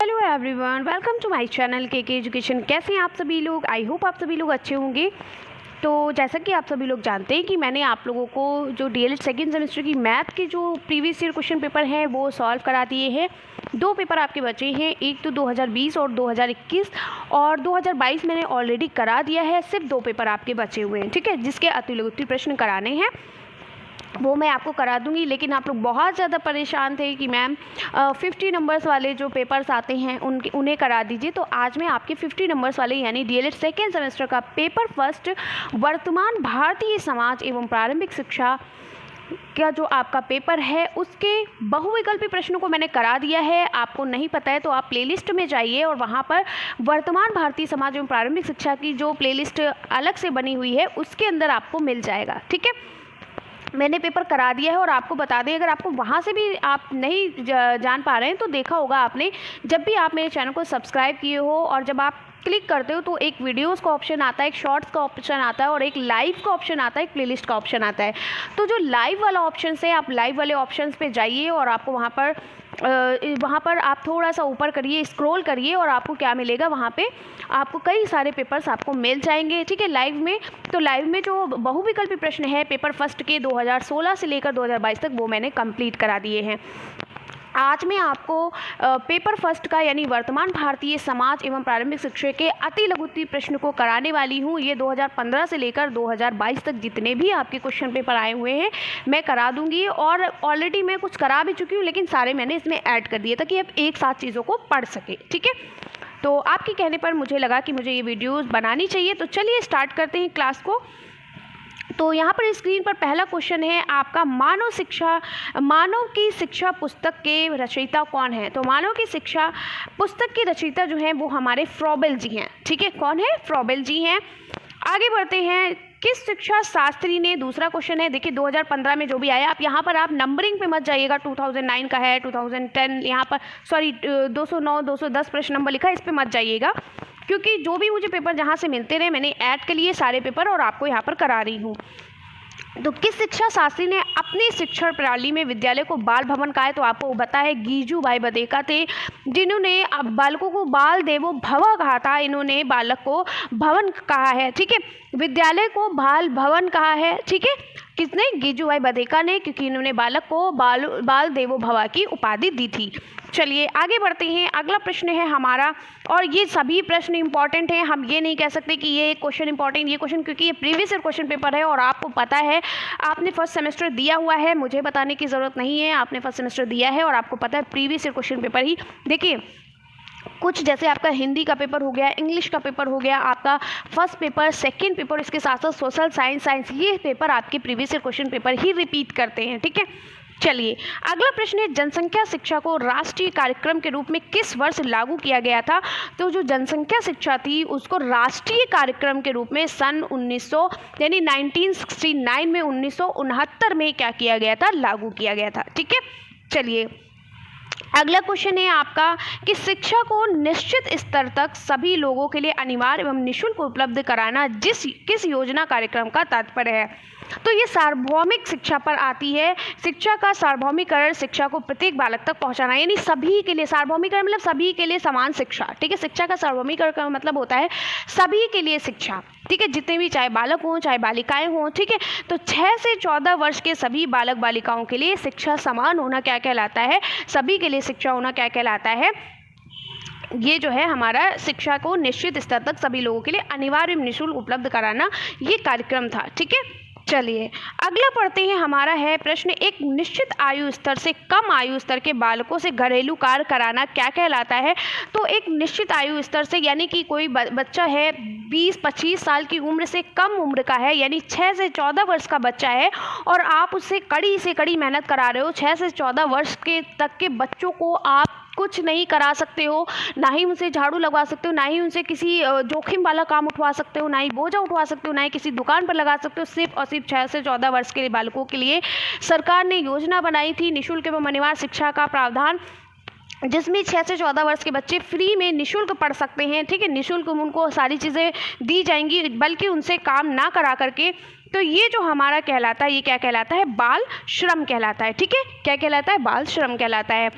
Hello everyone, welcome to my channel K education. कैसे हैं आप सभी लोग? आई होप आप सभी लोग अच्छे होंगे। तो जैसा कि आप सभी लोग जानते हैं कि मैंने आप लोगों को जो डीएलएड सेकेंड सेमेस्टर की मैथ के जो प्रीवियस ईयर क्वेश्चन पेपर हैं वो सॉल्व करा दिए हैं। 2 पेपर आपके बचे हैं, एक तो 2020 और 2021, और 2022 मैंने ऑलरेडी करा दिया है। सिर्फ 2 पेपर आपके बचे हुए हैं, ठीक है, जिसके अतिलघुत्तम प्रश्न कराने हैं वो मैं आपको करा दूंगी। लेकिन आप लोग बहुत ज़्यादा परेशान थे कि मैम 50 नंबर्स वाले जो पेपर्स आते हैं उन्हें करा दीजिए। तो आज मैं आपके 50 नंबर्स वाले यानी डीएलएड सेकेंड सेमेस्टर का पेपर फर्स्ट वर्तमान भारतीय समाज एवं प्रारंभिक शिक्षा का जो आपका पेपर है उसके बहुविकल्पी प्रश्नों को मैंने करा दिया है। आपको नहीं पता है तो आप प्लेलिस्ट में जाइए और वहाँ पर वर्तमान भारतीय समाज एवं प्रारंभिक शिक्षा की जो प्लेलिस्ट अलग से बनी हुई है उसके अंदर आपको मिल जाएगा, ठीक है। मैंने पेपर करा दिया है और आपको बता दें, अगर आपको वहाँ से भी आप नहीं जान पा रहे हैं तो देखा होगा आपने, जब भी आप मेरे चैनल को सब्सक्राइब किए हो और जब आप क्लिक करते हो तो एक वीडियोस का ऑप्शन आता है, एक शॉर्ट्स का ऑप्शन आता है और एक लाइव का ऑप्शन आता है, एक प्लेलिस्ट का ऑप्शन आता है। तो जो लाइव वाला ऑप्शन है, आप लाइव वाले ऑप्शंस पे जाइए और आपको वहाँ पर आप थोड़ा सा ऊपर करिए, स्क्रॉल करिए और आपको क्या मिलेगा, वहाँ पे आपको कई सारे पेपर्स आपको मिल जाएंगे, ठीक है, लाइव में। तो लाइव में जो बहुविकल्पी प्रश्न है पेपर फर्स्ट के 2016 से लेकर 2022 तक वो मैंने कंप्लीट करा दिए हैं। आज मैं आपको पेपर फर्स्ट का यानी वर्तमान भारतीय समाज एवं प्रारंभिक शिक्षा के अतिलघुत्तम प्रश्न को कराने वाली हूँ। ये 2015 से लेकर 2022 तक जितने भी आपके क्वेश्चन पेपर आए हुए हैं मैं करा दूंगी, और ऑलरेडी मैं कुछ करा भी चुकी हूँ लेकिन सारे मैंने इसमें ऐड कर दिए ताकि आप एक साथ चीज़ों को पढ़ सके, ठीक है। तो आपके कहने पर मुझे लगा कि मुझे ये वीडियोज़ बनानी चाहिए। तो चलिए स्टार्ट करते हैं क्लास को। तो यहाँ पर स्क्रीन पर पहला क्वेश्चन है आपका, मानव की शिक्षा पुस्तक के रचयिता कौन है? तो मानव की शिक्षा पुस्तक के रचयिता जो हैं वो हमारे फ्रॉबेल जी हैं, ठीक है। कौन है? फ्रॉबेल जी हैं। आगे बढ़ते हैं, किस शिक्षा शास्त्री ने, दूसरा क्वेश्चन है, देखिए 2015 में जो भी आया, आप यहाँ पर आप नंबरिंग पे मत जाइएगा, 2009 का है, 2010 यहाँ पर, सॉरी 209 210 प्रश्न नंबर लिखा है, इस पर मत जाइएगा, क्योंकि जो भी मुझे पेपर जहाँ से मिलते रहे मैंने ऐड के लिए सारे पेपर और आपको यहाँ पर करा रही हूँ। तो किस शिक्षा शास्त्री ने अपनी शिक्षण प्रणाली में विद्यालय को बाल भवन कहा है? तो आपको पता है गीजू भाई बधेका थे, जिन्होंने बालकों को बाल देवो भव कहा था। इन्होंने बालक को भवन कहा है, ठीक है, विद्यालय को बाल भवन कहा है, ठीक है। किसने? गीजू भाई बधेका ने, क्योंकि इन्होंने बालक को बाल देवो भवा की उपाधि दी थी। चलिए आगे बढ़ते हैं, अगला प्रश्न है हमारा, और ये सभी प्रश्न इंपॉर्टेंट हैं, हम ये नहीं कह सकते कि ये क्वेश्चन इंपॉर्टेंट, ये क्वेश्चन, क्योंकि ये प्रीवियस ईयर क्वेश्चन पेपर है और आपको पता है आपने फर्स्ट सेमेस्टर दिया हुआ है, मुझे बताने की ज़रूरत नहीं है, आपने फर्स्ट सेमेस्टर दिया है और आपको पता है प्रीवियस ईयर क्वेश्चन पेपर ही। देखिए कुछ जैसे आपका हिंदी का पेपर हो गया, इंग्लिश का पेपर हो गया, आपका फर्स्ट पेपर, सेकंड पेपर, इसके साथ साथ सोशल साइंस, ये पेपर आपके प्रीवियस ईयर क्वेश्चन पेपर ही रिपीट करते हैं, ठीक है। चलिए अगला प्रश्न है, जनसंख्या शिक्षा को राष्ट्रीय कार्यक्रम के रूप में किस वर्ष लागू किया गया था? तो जो जनसंख्या शिक्षा थी उसको राष्ट्रीय कार्यक्रम के रूप में सन 1900 यानी 1969 में 1969 में क्या किया गया था? लागू किया गया था, ठीक है। चलिए अगला क्वेश्चन है आपका कि शिक्षा को निश्चित स्तर तक सभी लोगों के लिए अनिवार्य एवं निःशुल्क उपलब्ध कराना किस योजना कार्यक्रम का तात्पर्य है? तो ये सार्वभौमिक शिक्षा पर आती है। शिक्षा का सार्वभौमिकरण, शिक्षा को प्रत्येक बालक तक पहुंचाना, यानी सभी के लिए, सार्वभौमिकरण मतलब सभी के लिए समान शिक्षा, ठीक है। शिक्षा का सार्वभौमिकरण का मतलब होता है सभी के लिए शिक्षा, ठीक है, जितने भी चाहे बालक हों चाहे बालिकाएं हों, ठीक है। तो 6 से 14 वर्ष के सभी बालक बालिकाओं के लिए शिक्षा समान होना क्या कहलाता है? सभी के लिए शिक्षा होना क्या कहलाता है? ये जो है हमारा शिक्षा को निश्चित स्तर तक सभी लोगों के लिए अनिवार्य निःशुल्क उपलब्ध कराना, ये कार्यक्रम था, ठीक है। चलिए अगला पढ़ते हैं, हमारा है प्रश्न, एक निश्चित आयु स्तर से कम आयु स्तर के बालकों से घरेलू कार्य कराना क्या कहलाता है? तो एक निश्चित आयु स्तर से, यानी कि कोई बच्चा है 20-25 साल की उम्र से कम उम्र का है, यानी 6 से 14 वर्ष का बच्चा है और आप उससे कड़ी से कड़ी मेहनत करा रहे हो। 6 से 14 वर्ष के तक के बच्चों को आप कुछ नहीं करा सकते हो, ना ही उनसे झाड़ू लगवा सकते हो, ना ही उनसे किसी जोखिम वाला काम उठवा सकते हो, ना ही बोझा उठवा सकते हो, ना ही किसी दुकान पर लगा सकते हो। सिर्फ और सिर्फ 6 से 14 वर्ष के लिए बालकों के लिए सरकार ने योजना बनाई थी निःशुल्क एवं अनिवार्य शिक्षा का प्रावधान, जिसमें 6 से 14 वर्ष के बच्चे फ्री में निःशुल्क पढ़ सकते हैं, ठीक है। निःशुल्क उनको सारी चीज़ें दी जाएंगी, बल्कि उनसे काम ना करा करके। तो ये जो हमारा कहलाता है, ये क्या कहलाता है? बाल श्रम कहलाता है, ठीक है। क्या कहलाता है? बाल श्रम कहलाता है।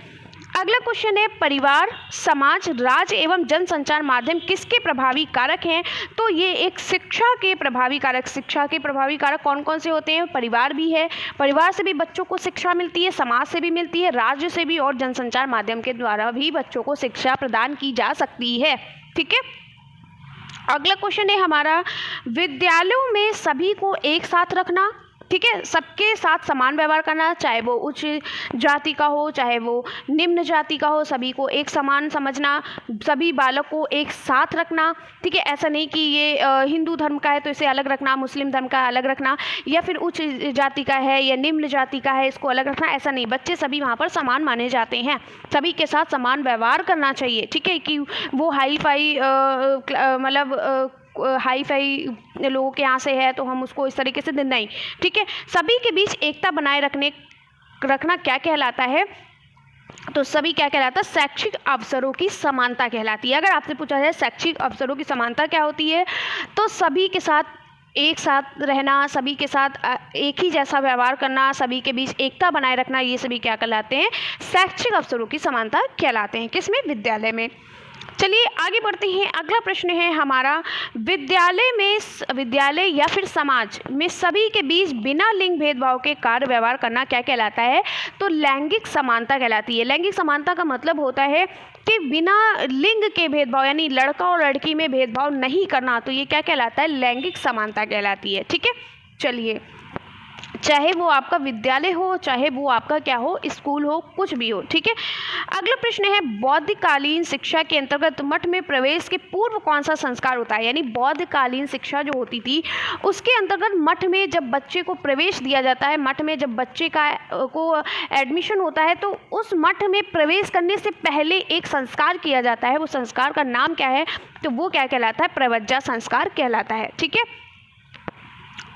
अगला क्वेश्चन है, परिवार, समाज, राज्य एवं जनसंचार माध्यम किसके प्रभावी कारक हैं? तो ये एक शिक्षा के प्रभावी कारक। शिक्षा के प्रभावी कारक कौन कौन से होते हैं? परिवार भी है, परिवार से भी बच्चों को शिक्षा मिलती है, समाज से भी मिलती है, राज्य से भी, और जनसंचार माध्यम के द्वारा भी बच्चों को शिक्षा प्रदान की जा सकती है। ठीक है। अगला क्वेश्चन है हमारा, विद्यालयों में सभी को एक साथ रखना। ठीक है, सबके साथ समान व्यवहार करना, चाहे वो उच्च जाति का हो चाहे वो निम्न जाति का हो, सभी को एक समान समझना, सभी बालक को एक साथ रखना। ठीक है, ऐसा नहीं कि ये हिंदू धर्म का है तो इसे अलग रखना, मुस्लिम धर्म का अलग रखना, या फिर उच्च जाति का है या निम्न जाति का है इसको अलग रखना, ऐसा नहीं। बच्चे सभी वहाँ पर समान माने जाते हैं, सभी के साथ समान व्यवहार करना चाहिए। ठीक है, कि वो हाई फाई मतलब हाई फाई लोगों के यहाँ से है तो हम उसको इस तरीके से नहीं। ठीक है, सभी के बीच एकता बनाए रखना क्या कहलाता है? तो सभी क्या कहलाता है? शैक्षिक अवसरों की समानता कहलाती है। अगर आपसे पूछा जाए शैक्षिक अवसरों की समानता क्या होती है, तो सभी के साथ एक साथ रहना, सभी के साथ एक ही जैसा व्यवहार करना, सभी के बीच एकता बनाए रखना, ये सभी क्या कहलाते हैं? शैक्षिक अवसरों की समानता कहलाते हैं। किसमें? विद्यालय में। चलिए आगे बढ़ते हैं। अगला प्रश्न है हमारा, विद्यालय या फिर समाज में सभी के बीच बिना लिंग भेदभाव के कार्य व्यवहार करना क्या कहलाता है? तो लैंगिक समानता कहलाती है। लैंगिक समानता का मतलब होता है कि बिना लिंग के भेदभाव, यानी लड़का और लड़की में भेदभाव नहीं करना, तो ये क्या कहलाता है? लैंगिक समानता कहलाती है। ठीक है, चलिए, चाहे वो आपका विद्यालय हो चाहे वो आपका क्या हो, स्कूल हो, कुछ भी हो। ठीक है। अगला प्रश्न है, बौद्धकालीन शिक्षा के अंतर्गत मठ में प्रवेश के पूर्व कौन सा संस्कार होता है? यानी बौद्धकालीन शिक्षा जो होती थी उसके अंतर्गत मठ में जब बच्चे को प्रवेश दिया जाता है, मठ में जब बच्चे को एडमिशन होता है, तो उस मठ में प्रवेश करने से पहले एक संस्कार किया जाता है। वो संस्कार का नाम क्या है? तो वो क्या कहलाता है? प्रवज्जा संस्कार कहलाता है। ठीक है।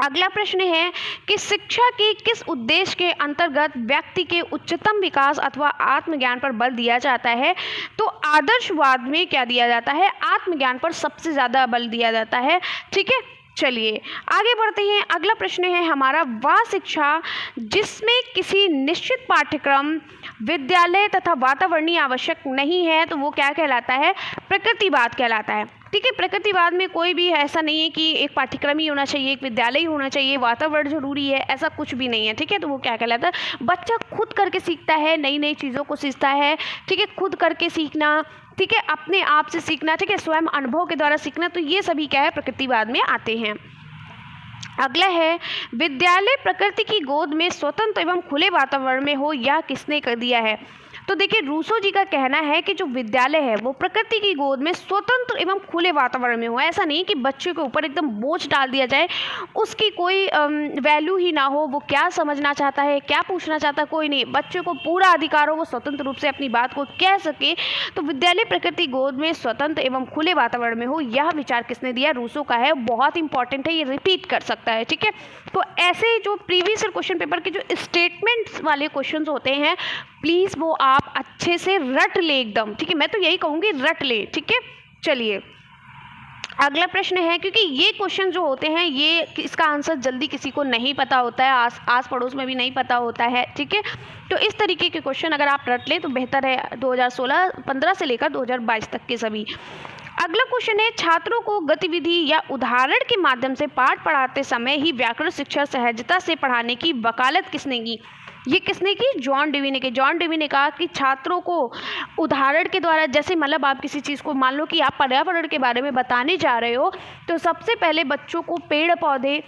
अगला प्रश्न है कि शिक्षा के किस उद्देश्य के अंतर्गत व्यक्ति के उच्चतम विकास अथवा आत्मज्ञान पर बल दिया जाता है? तो आदर्शवाद में क्या दिया जाता है? आत्मज्ञान पर सबसे ज़्यादा बल दिया जाता है। ठीक है, चलिए आगे बढ़ते हैं। अगला प्रश्न है हमारा, वह शिक्षा जिसमें किसी निश्चित पाठ्यक्रम, विद्यालय तथा वातावरणीय आवश्यक नहीं है, तो वो क्या कहलाता है? प्रकृतिवाद कहलाता है। ठीक है, प्रकृतिवाद में कोई भी ऐसा नहीं है कि एक पाठ्यक्रम ही होना चाहिए, एक विद्यालय ही होना चाहिए, वातावरण जरूरी है, ऐसा कुछ भी नहीं है। ठीक है, तो वो क्या कहलाता है? बच्चा खुद करके सीखता है, नई नई चीज़ों को सीखता है। ठीक है, खुद करके सीखना, ठीक है, अपने आप से सीखना, ठीक है, स्वयं अनुभव के द्वारा सीखना, तो ये सभी क्या है? प्रकृतिवाद में आते हैं। अगला है, विद्यालय प्रकृति की गोद में स्वतंत्र एवं खुले वातावरण में हो, यह किसने कर दिया है? तो देखिए, रूसो जी का कहना है कि जो विद्यालय है वो प्रकृति की गोद में स्वतंत्र एवं खुले वातावरण में हो। ऐसा नहीं कि बच्चे के ऊपर एकदम बोझ डाल दिया जाए, उसकी कोई वैल्यू ही ना हो, वो क्या समझना चाहता है, क्या पूछना चाहता है, कोई नहीं, बच्चे को पूरा अधिकार हो, वो स्वतंत्र रूप से अपनी बात को कह सके। तो विद्यालय प्रकृति गोद में स्वतंत्र एवं खुले वातावरण में हो, यह विचार किसने दिया? रूसो का है। बहुत इंपॉर्टेंट है, ये रिपीट कर सकता है। ठीक है, तो ऐसे जो प्रीवियस क्वेश्चन पेपर के जो स्टेटमेंट्स वाले क्वेश्चन होते हैं, प्लीज़ वो आप अच्छे से रट ले एकदम। ठीक है, मैं तो यही कहूँगी, रट ले। ठीक है, चलिए अगला प्रश्न है, क्योंकि ये क्वेश्चन जो होते हैं ये इसका आंसर जल्दी किसी को नहीं पता होता है, आस पड़ोस में भी नहीं पता होता है। ठीक है, तो इस तरीके के क्वेश्चन अगर आप रट लें तो बेहतर है। 2016-15 से लेकर 2022 तक के सभी। अगला क्वेश्चन है, छात्रों को गतिविधि या उदाहरण के माध्यम से पाठ पढ़ाते समय ही व्याकरण शिक्षा सहजता से पढ़ाने की वकालत किसने की? ये किसने की? जॉन डेवी ने की। जॉन डेवी ने कहा कि छात्रों को उदाहरण के द्वारा, जैसे मतलब आप किसी चीज़ को, मान लो कि आप पर्यावरण के बारे में बताने जा रहे हो, तो सबसे पहले बच्चों को पेड़ पौधे,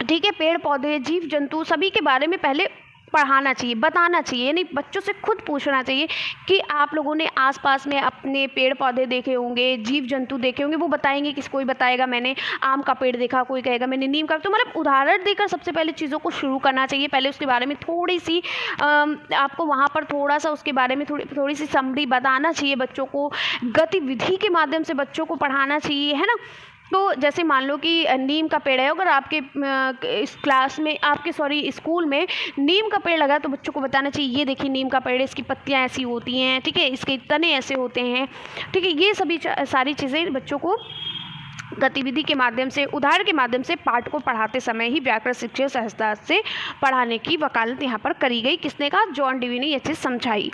ठीक है, पेड़ पौधे, जीव जंतु सभी के बारे में पहले पढ़ाना चाहिए, बताना चाहिए। यानी बच्चों से खुद पूछना चाहिए कि आप लोगों ने आसपास में अपने पेड़ पौधे देखे होंगे, जीव जंतु देखे होंगे, वो बताएंगे, किसी कोई बताएगा मैंने आम का पेड़ देखा, कोई कहेगा मैंने नीम का। तो मतलब उदाहरण देकर सबसे पहले चीज़ों को शुरू करना चाहिए। पहले उसके बारे में थोड़ी सी आपको वहाँ पर थोड़ा सा उसके बारे में थोड़ी सी समरी बताना चाहिए बच्चों को। गतिविधि के माध्यम से बच्चों को पढ़ाना चाहिए, है ना। तो जैसे मान लो कि नीम का पेड़ है, अगर आपके इस क्लास में, स्कूल में नीम का पेड़ लगा, तो बच्चों को बताना चाहिए, ये देखिए नीम का पेड़ है, इसकी पत्तियां ऐसी होती हैं, ठीक है, इसके तने ऐसे होते हैं, ठीक है। ये सभी सारी चीज़ें बच्चों को गतिविधि के माध्यम से, उदाहरण के माध्यम से पाठ को पढ़ाते समय ही व्याकरण शिक्षा सहजता से पढ़ाने की वकालत यहाँ पर करी गई। किसने कहा? जॉन डेवी ने यह चीज़ समझाई।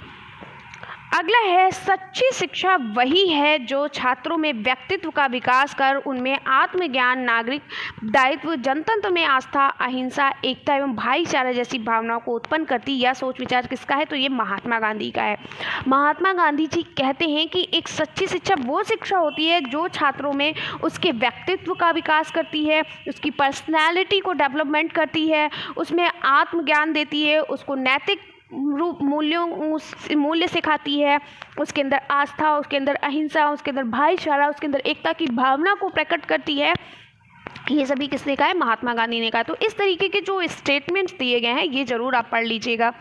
अगला है सच्ची शिक्षा वही है जो छात्रों में व्यक्तित्व का विकास कर उनमें आत्मज्ञान, नागरिक दायित्व, जनतंत्र में आस्था, अहिंसा, एकता एवं भाईचारा जैसी भावनाओं को उत्पन्न करती। यह सोच विचार किसका है? तो ये महात्मा गांधी का है। महात्मा गांधी जी कहते हैं कि एक सच्ची शिक्षा वो शिक्षा होती है जो छात्रों में उसके व्यक्तित्व का विकास करती है, उसकी पर्सनैलिटी को डेवलपमेंट करती है, उसमें आत्मज्ञान देती है, उसको नैतिक मूल्य सिखाती है, उसके अंदर आस्था, उसके अंदर अहिंसा, उसके अंदर भाईचारा, उसके अंदर एकता की भावना को प्रकट करती है। ये सभी किसने कहा है? महात्मा गांधी ने कहा। तो इस तरीके के जो स्टेटमेंट्स दिए गए हैं ये जरूर आप पढ़ लीजिएगा।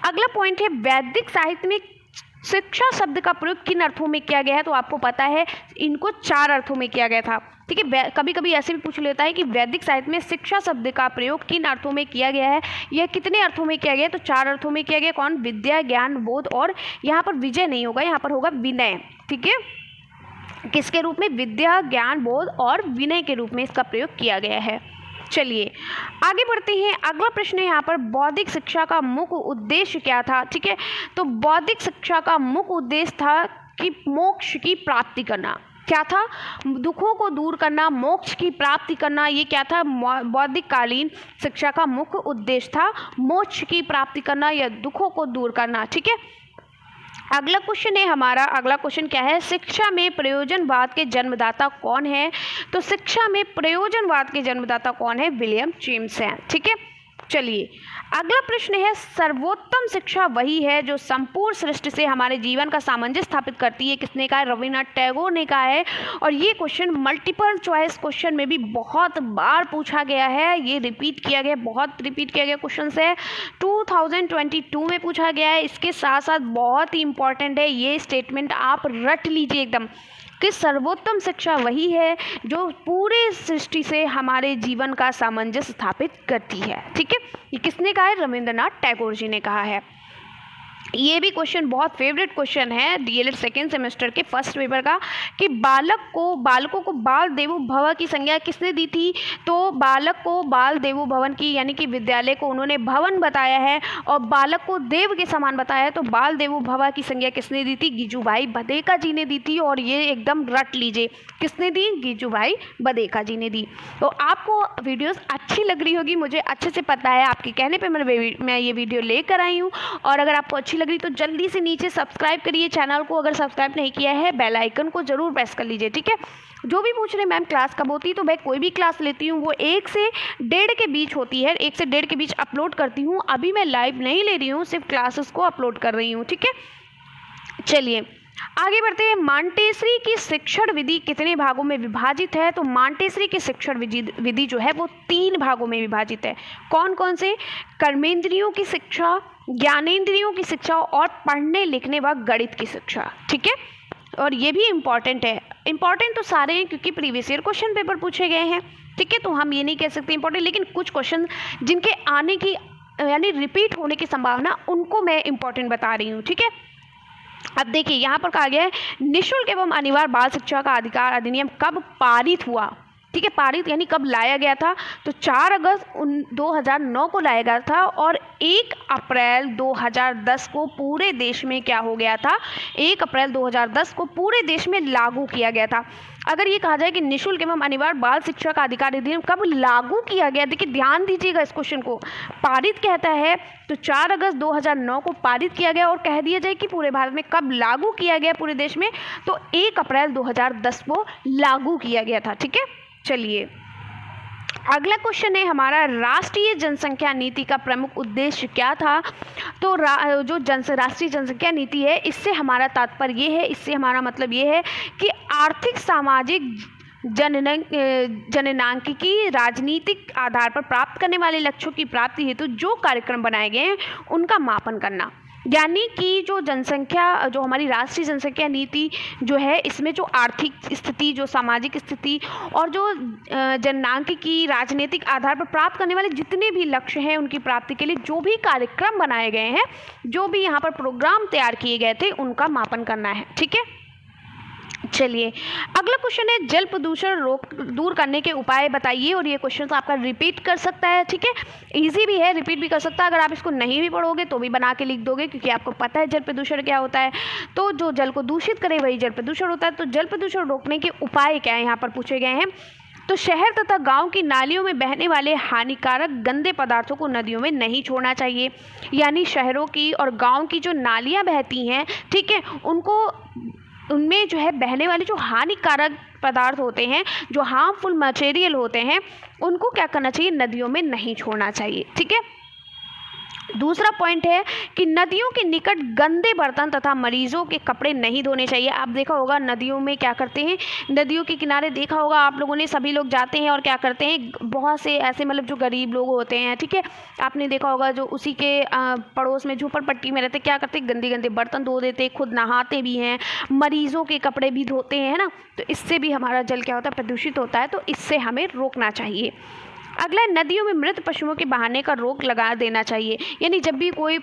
अगला पॉइंट है वैदिक साहित्य में शिक्षा शब्द का प्रयोग किन अर्थों में किया गया है? तो आपको पता है इनको 4 अर्थों में किया गया था। ठीक है, कभी कभी ऐसे भी पूछ लेता है कि वैदिक साहित्य में शिक्षा शब्द का प्रयोग किन अर्थों में किया गया है? यह कितने अर्थों में किया गया है? तो 4 अर्थों में किया गया। कौन? विद्या, ज्ञान, बोध, और यहाँ पर विजय नहीं होगा, यहाँ पर होगा विनय। ठीक है, किसके रूप में? विद्या, ज्ञान, बोध और विनय के रूप में इसका प्रयोग किया गया है। चलिए आगे बढ़ते हैं। अगला प्रश्न है यहाँ पर बौद्धिक शिक्षा का मुख्य उद्देश्य क्या था? ठीक है, तो बौद्धिक शिक्षा का मुख्य उद्देश्य था कि मोक्ष की प्राप्ति करना। क्या था? दुखों को दूर करना, मोक्ष की प्राप्ति करना। ये क्या था? बौद्धिक कालीन शिक्षा का मुख्य उद्देश्य था मोक्ष की प्राप्ति करना या दुखों को दूर करना। ठीक है, अगला क्वेश्चन है हमारा। अगला क्वेश्चन क्या है? शिक्षा में प्रयोजनवाद के जन्मदाता कौन है? तो शिक्षा में प्रयोजनवाद के जन्मदाता कौन है? विलियम जेम्स हैं। ठीक है, चलिए अगला प्रश्न है सर्वोत्तम शिक्षा वही है जो संपूर्ण सृष्टि से हमारे जीवन का सामंजस्य स्थापित करती है। किसने कहा है? रविन्द्रनाथ टैगोर ने कहा है। और ये क्वेश्चन मल्टीपल चॉइस क्वेश्चन में भी बहुत बार पूछा गया है, ये रिपीट किया गया, बहुत रिपीट किया गया क्वेश्चन है। 2022 में पूछा गया है। इसके साथ साथ बहुत ही इंपॉर्टेंट है ये स्टेटमेंट, आप रट लीजिए एकदम, कि सर्वोत्तम शिक्षा वही है जो पूरे सृष्टि से हमारे जीवन का सामंजस्य स्थापित करती है। ठीक है, ये किसने कहा है? रविन्द्रनाथ टैगोर जी ने कहा है। ये भी क्वेश्चन बहुत फेवरेट क्वेश्चन है डीएलएड सेकेंड सेमेस्टर के फर्स्ट पेपर का, कि बालकों को बाल देवो भव की संज्ञा किसने दी थी? तो बालक को बाल देवो भवन की, यानी कि विद्यालय को उन्होंने भवन बताया है और बालक को देव के समान बताया है। तो बाल देवो भव की संज्ञा किसने दी थी? गिजुभाई बधेका जी ने दी थी। और ये एकदम रट लीजिए, किसने दी? गिजुभाई बधेका जी ने दी। तो आपको वीडियोस अच्छी लग रही होगी, मुझे अच्छे से पता है, आपके कहने पे मैं ये वीडियो लेकर आई हूँ। और अगर आपको अच्छी लग रही तो जल्दी से नीचे सब्सक्राइब करिए चैनल को, अगर सब्सक्राइब नहीं किया है बेल आइकन को जरूर प्रेस कर लीजिए। ठीक है, जो भी पूछ रहे मैम क्लास कब होती है, तो मैं कोई भी क्लास लेती हूँ वो 1 से 1:30 के बीच होती है, 1 से 1:30 के बीच अपलोड करती हूँ। अभी मैं लाइव नहीं ले रही हूँ, सिर्फ क्लासेस को अपलोड कर रही हूँ। ठीक है, चलिए आगे बढ़ते हैं। मांटेसरी की शिक्षण विधि कितने भागों में विभाजित है? तो मांटेसरी की शिक्षण विधि जो है वो 3 भागों में विभाजित है। कौन कौन से? कर्मेंद्रियों की शिक्षा, ज्ञानेंद्रियों की शिक्षा और पढ़ने लिखने व गणित की शिक्षा। ठीक है, और ये भी इम्पॉर्टेंट है। इम्पॉर्टेंट तो सारे हैं क्योंकि प्रीवियस ईयर क्वेश्चन पेपर पूछे गए हैं। ठीक है, तो हम ये नहीं कह सकते इम्पॉर्टेंट, लेकिन कुछ क्वेश्चन जिनके आने की यानी रिपीट होने की संभावना, उनको मैं इम्पॉर्टेंट बता रही हूँ। ठीक है, अब देखिए यहाँ पर कहा गया है निःशुल्क एवं अनिवार्य बाल शिक्षा का अधिकार अधिनियम कब पारित हुआ? ठीक है, पारित यानी कब लाया गया था? तो 4 अगस्त 2009 को लाया गया था और 1 अप्रैल 2010 को पूरे देश में क्या हो गया था? 1 अप्रैल 2010 को पूरे देश में लागू किया गया था। अगर ये कहा जाए कि निःशुल्क एवं अनिवार्य बाल शिक्षा का अधिकार अधिनियम कब लागू किया गया, देखिए ध्यान दीजिएगा इस क्वेश्चन को, पारित कहता है तो 4 अगस्त 2009 को पारित किया गया, और कह दिया जाए कि पूरे भारत में कब लागू किया गया पूरे देश में, तो 1 अप्रैल 2010 को लागू किया गया था। ठीक है, चलिए अगला क्वेश्चन है हमारा, राष्ट्रीय जनसंख्या नीति का प्रमुख उद्देश्य क्या था? तो जो राष्ट्रीय जनसंख्या नीति है, इससे हमारा तात्पर्य ये है, इससे हमारा मतलब ये है कि आर्थिक सामाजिक जननांकिकी राजनीतिक आधार पर प्राप्त करने वाले लक्ष्यों की प्राप्ति हेतु जो कार्यक्रम बनाए गए हैं उनका मापन करना। यानी कि जो जनसंख्या, जो हमारी राष्ट्रीय जनसंख्या नीति जो है, इसमें जो आर्थिक स्थिति, जो सामाजिक स्थिति और जो जननांकिकी राजनीतिक आधार पर प्राप्त करने वाले जितने भी लक्ष्य हैं उनकी प्राप्ति के लिए जो भी कार्यक्रम बनाए गए हैं, जो भी यहाँ पर प्रोग्राम तैयार किए गए थे, उनका मापन करना है। ठीक है, चलिए अगला क्वेश्चन है जल प्रदूषण रोक दूर करने के उपाय बताइए। और ये क्वेश्चन तो आपका रिपीट कर सकता है, ठीक है, इजी भी है, रिपीट भी कर सकता है। अगर आप इसको नहीं भी पढ़ोगे तो भी बना के लिख दोगे, क्योंकि आपको पता है जल प्रदूषण क्या होता है। तो जो जल को दूषित करे वही जल प्रदूषण होता है। तो जल प्रदूषण रोकने के उपाय क्या है यहाँ पर पूछे गए हैं। तो शहर तथा गांव की नालियों में बहने वाले हानिकारक गंदे पदार्थों को नदियों में नहीं छोड़ना चाहिए। यानी शहरों की और गांव की जो नालियां बहती हैं, ठीक है, उनमें जो है बहने वाले जो हानिकारक पदार्थ होते हैं, जो हार्मफुल मटेरियल होते हैं, उनको क्या करना चाहिए, नदियों में नहीं छोड़ना चाहिए, ठीक है। दूसरा पॉइंट है कि नदियों के निकट गंदे बर्तन तथा मरीजों के कपड़े नहीं धोने चाहिए। आप देखा होगा नदियों में क्या करते हैं, नदियों के किनारे देखा होगा आप लोगों ने, सभी लोग जाते हैं और क्या करते हैं, बहुत से ऐसे मतलब जो गरीब लोग होते हैं, ठीक है, आपने देखा होगा जो उसी के पड़ोस में झोपड़पट्टी में रहते, क्या करते हैं, गंदे गंदे बर्तन धो देते, खुद नहाते भी हैं, मरीजों के कपड़े भी धोते हैं, है ना। तो इससे भी हमारा जल क्या होता है, प्रदूषित होता है। तो इससे हमें रोकना चाहिए। अगला, नदियों में मृत पशुओं के बहाने का रोक लगा देना चाहिए। यानी जब भी कोई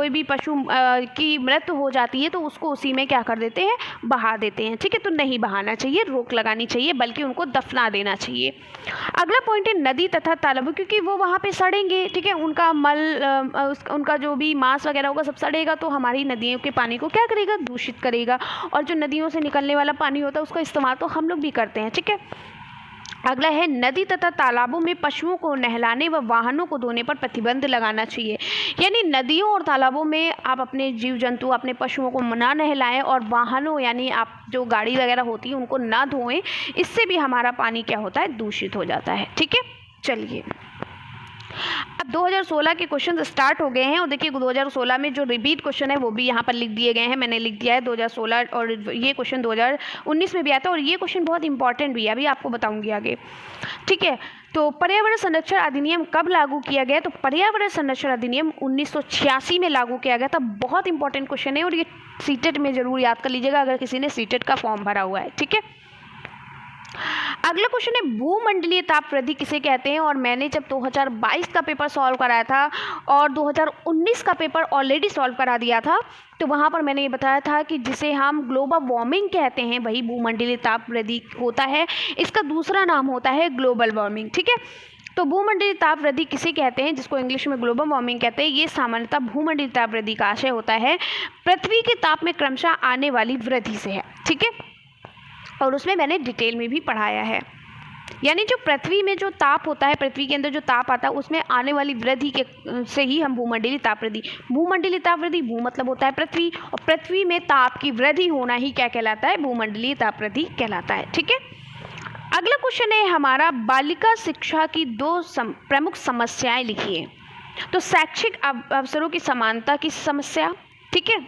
भी पशु की मृत्यु हो जाती है तो उसको उसी में क्या कर देते हैं, बहा देते हैं, ठीक है। तो नहीं बहाना चाहिए, रोक लगानी चाहिए, बल्कि उनको दफना देना चाहिए। अगला पॉइंट है नदी तथा तालाबों, क्योंकि वो वहाँ पे सड़ेंगे, ठीक है, उनका मल उनका जो भी मांस वगैरह होगा सब सड़ेगा, तो हमारी नदियों के पानी को क्या करेगा, दूषित करेगा। और जो नदियों से निकलने वाला पानी होता है उसका इस्तेमाल तो हम लोग भी करते हैं, ठीक है। अगला है नदी तथा तालाबों में पशुओं को नहलाने व वाहनों को धोने पर प्रतिबंध लगाना चाहिए। यानी नदियों और तालाबों में आप अपने जीव जंतु, अपने पशुओं को ना नहलाएं, और वाहनों यानी आप जो गाड़ी वगैरह होती है उनको ना धोएं। इससे भी हमारा पानी क्या होता है, दूषित हो जाता है, ठीक है। चलिए अब 2016 के क्वेश्चन स्टार्ट हो गए हैं, और देखिए 2016 में जो रिपीट क्वेश्चन है वो भी यहाँ पर लिख दिए गए हैं, मैंने लिख दिया है 2016, और ये क्वेश्चन 2019 में भी आया था, और ये क्वेश्चन बहुत इंपॉर्टेंट भी है, अभी आपको बताऊंगी आगे, ठीक है। तो पर्यावरण संरक्षण अधिनियम कब लागू किया गया, तो पर्यावरण संरक्षण अधिनियम 1986 में लागू किया गया था। बहुत इंपॉर्टेंट क्वेश्चन है, और ये सीटेट में जरूर याद कर लीजिएगा अगर किसी ने सीटेट का फॉर्म भरा हुआ है, ठीक है। अगला क्वेश्चन है भूमंडलीय ताप वृद्धि किसे कहते हैं। और मैंने जब 2022 का पेपर सॉल्व कराया था और 2019 का पेपर ऑलरेडी सॉल्व करा दिया था, तो वहाँ पर मैंने ये बताया था कि जिसे हम ग्लोबल वार्मिंग कहते हैं वही भूमंडलीय ताप वृद्धि होता है। इसका दूसरा नाम होता है ग्लोबल वार्मिंग, ठीक है। तो भूमंडलीय ताप वृद्धि किसे कहते हैं, जिसको इंग्लिश में ग्लोबल वार्मिंग कहते हैं। ये सामान्यतः भूमंडलीय ताप वृद्धि का आशय होता है पृथ्वी के ताप में क्रमशः आने वाली वृद्धि से है, ठीक है। और उसमें मैंने डिटेल में भी पढ़ाया है। यानी जो पृथ्वी में जो ताप होता है, पृथ्वी के अंदर जो ताप आता है, उसमें आने वाली वृद्धि के से ही हम भूमंडलीय ताप वृद्धि, भूमंडलीय ताप वृद्धि, भू मतलब होता है पृथ्वी, और पृथ्वी में ताप की वृद्धि होना ही क्या कहलाता है, भूमंडलीय ताप वृद्धि कहलाता है, ठीक है। अगला क्वेश्चन है हमारा बालिका शिक्षा की 2 प्रमुख समस्याएं लिखिए। तो शैक्षिक अवसरों की समानता की समस्या, ठीक है,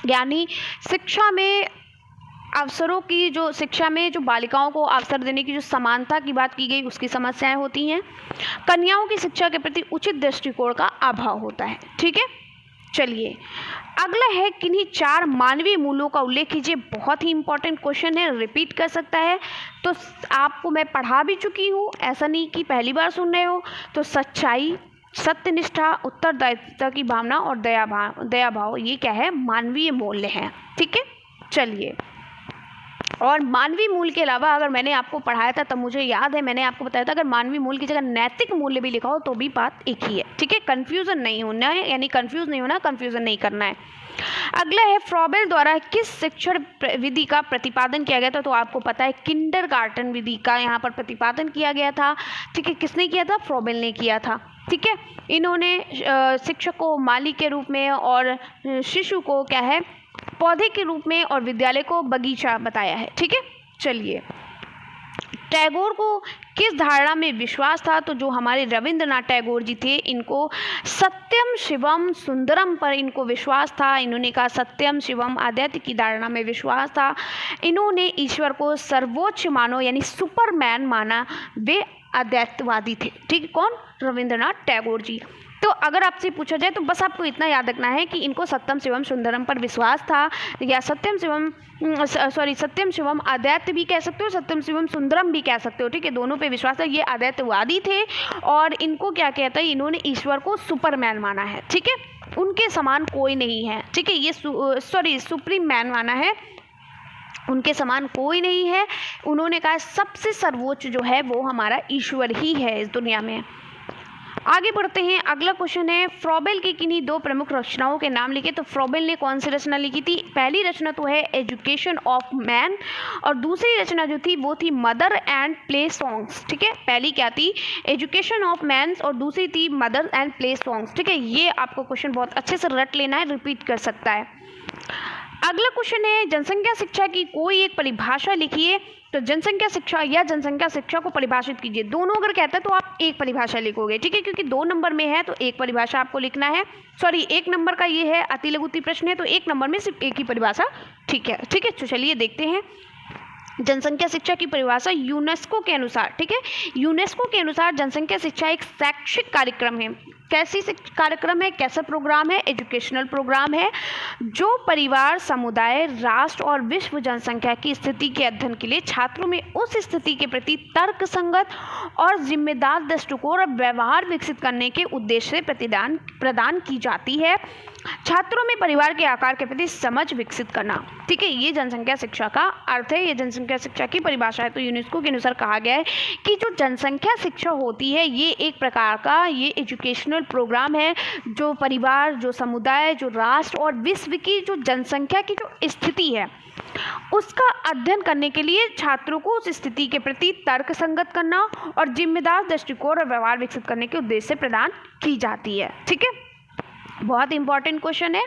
यानी शिक्षा में अवसरों की, जो शिक्षा में जो बालिकाओं को अवसर देने की जो समानता की बात की गई उसकी समस्याएं होती हैं। कन्याओं की शिक्षा के प्रति उचित दृष्टिकोण का अभाव होता है, ठीक है। चलिए अगला है किन्हीं 4 मानवीय मूल्यों का उल्लेख कीजिए। बहुत ही इंपॉर्टेंट क्वेश्चन है, रिपीट कर सकता है। तो आपको मैं पढ़ा भी चुकी हूँ, ऐसा नहीं कि पहली बार सुन रहे हो। तो सच्चाई, सत्यनिष्ठा, उत्तरदायित्व की भावना और दया भाव, ये क्या है, मानवीय मूल्य है, ठीक है। चलिए, और मानवीय मूल्य के अलावा अगर मैंने आपको पढ़ाया था तब मुझे याद है मैंने आपको बताया था अगर मानवीय मूल्य की जगह नैतिक मूल्य भी लिखा हो तो भी बात एक ही है, ठीक है। कन्फ्यूज़न नहीं होना है, यानी कन्फ्यूज़ नहीं होना, कन्फ्यूज़न नहीं करना है। अगला है फ्रॉबेल द्वारा किस शिक्षण विधि का प्रतिपादन किया गया था। तो आपको पता है किंडरगार्टन विधि का यहाँ पर प्रतिपादन किया गया था, ठीक है। किसने किया था, फ्रॉबेल ने किया था, ठीक है। इन्होंने शिक्षक को माली के रूप में और शिशु को क्या है, पौधे के रूप में, और विद्यालय को बगीचा बताया है, ठीक है। चलिए, टैगोर को किस धारणा में विश्वास था। तो जो हमारे रविंद्रनाथ टैगोर जी थे, इनको सत्यम शिवम सुंदरम पर इनको विश्वास था। इन्होंने कहा सत्यम शिवम, अद्वैत की धारणा में विश्वास था। इन्होंने ईश्वर को सर्वोच्च मानो, यानी सुपरमैन माना। वे अद्वैतवादी थे, ठीक है। कौन, रविंद्रनाथ टैगोर जी। तो अगर आपसे पूछा जाए तो बस आपको इतना याद रखना है कि इनको सत्यम शिवम सुंदरम पर विश्वास था, या सत्यम शिवम अद्वैत भी कह सकते हो, सत्यम शिवम सुंदरम भी कह सकते हो, ठीक है। दोनों पे विश्वास है। ये अद्वैतवादी थे, और इनको क्या कहता है, इन्होंने ईश्वर को सुपरमैन माना है, ठीक है। उनके समान कोई नहीं है, ठीक है। ये सुप्रीम मैन माना है। उनके समान कोई नहीं है। उन्होंने कहा सबसे सर्वोच्च जो है वो हमारा ईश्वर ही है इस दुनिया में। आगे बढ़ते हैं। अगला क्वेश्चन है, फ्रॉबेल की किन्हीं दो प्रमुख रचनाओं के नाम लिखे। तो फ्रॉबेल ने कौन सी रचना लिखी थी? पहली रचना तो है एजुकेशन ऑफ मैन, और दूसरी रचना जो थी वो थी मदर एंड प्ले सॉन्ग्स। ठीक है, पहली क्या थी? एजुकेशन ऑफ मैन, और दूसरी थी मदर एंड प्ले सॉन्ग्स। ठीक है, ये आपको क्वेश्चन बहुत अच्छे से रट लेना है, रिपीट कर सकता है। अगला क्वेश्चन है, जनसंख्या शिक्षा की कोई एक परिभाषा लिखिए। तो जनसंख्या शिक्षा या जनसंख्या शिक्षा को परिभाषित कीजिए। दोनों अगर कहते हैं तो आप एक परिभाषा लिखोगे। ठीक है, क्योंकि 2 नंबर में है तो एक परिभाषा आपको लिखना है। सॉरी, 1 नंबर का ये है, अति लघुत्तम प्रश्न है, तो 1 नंबर में सिर्फ एक ही परिभाषा। ठीक है, ठीक है, तो चलिए देखते हैं। जनसंख्या शिक्षा की परिभाषा यूनेस्को के अनुसार। ठीक है, यूनेस्को के अनुसार जनसंख्या शिक्षा एक शैक्षिक कार्यक्रम है। कैसी कार्यक्रम है? कैसा प्रोग्राम है? एजुकेशनल प्रोग्राम है जो परिवार, समुदाय, राष्ट्र और विश्व जनसंख्या की स्थिति के अध्ययन के लिए छात्रों में उस स्थिति के प्रति तर्कसंगत और जिम्मेदार दृष्टिकोण और व्यवहार विकसित करने के उद्देश्य से प्रदान की जाती है। छात्रों में परिवार के आकार के प्रति समझ विकसित करना। ठीक है, ये जनसंख्या शिक्षा का अर्थ है, ये जनसंख्या शिक्षा की परिभाषा है। तो यूनेस्को के अनुसार कहा गया है कि जो जनसंख्या शिक्षा होती है ये एक प्रकार का ये एजुकेशनल प्रोग्राम है जो परिवार, जो समुदाय, जो राष्ट्र और विश्व की जो जनसंख्या की जो स्थिति है उसका अध्ययन करने के लिए छात्रों को उस स्थिति के प्रति तर्कसंगत करना और जिम्मेदार दृष्टिकोण और व्यवहार विकसित करने के उद्देश्य से प्रदान की जाती है। ठीक है, बहुत इंपॉर्टेंट क्वेश्चन है।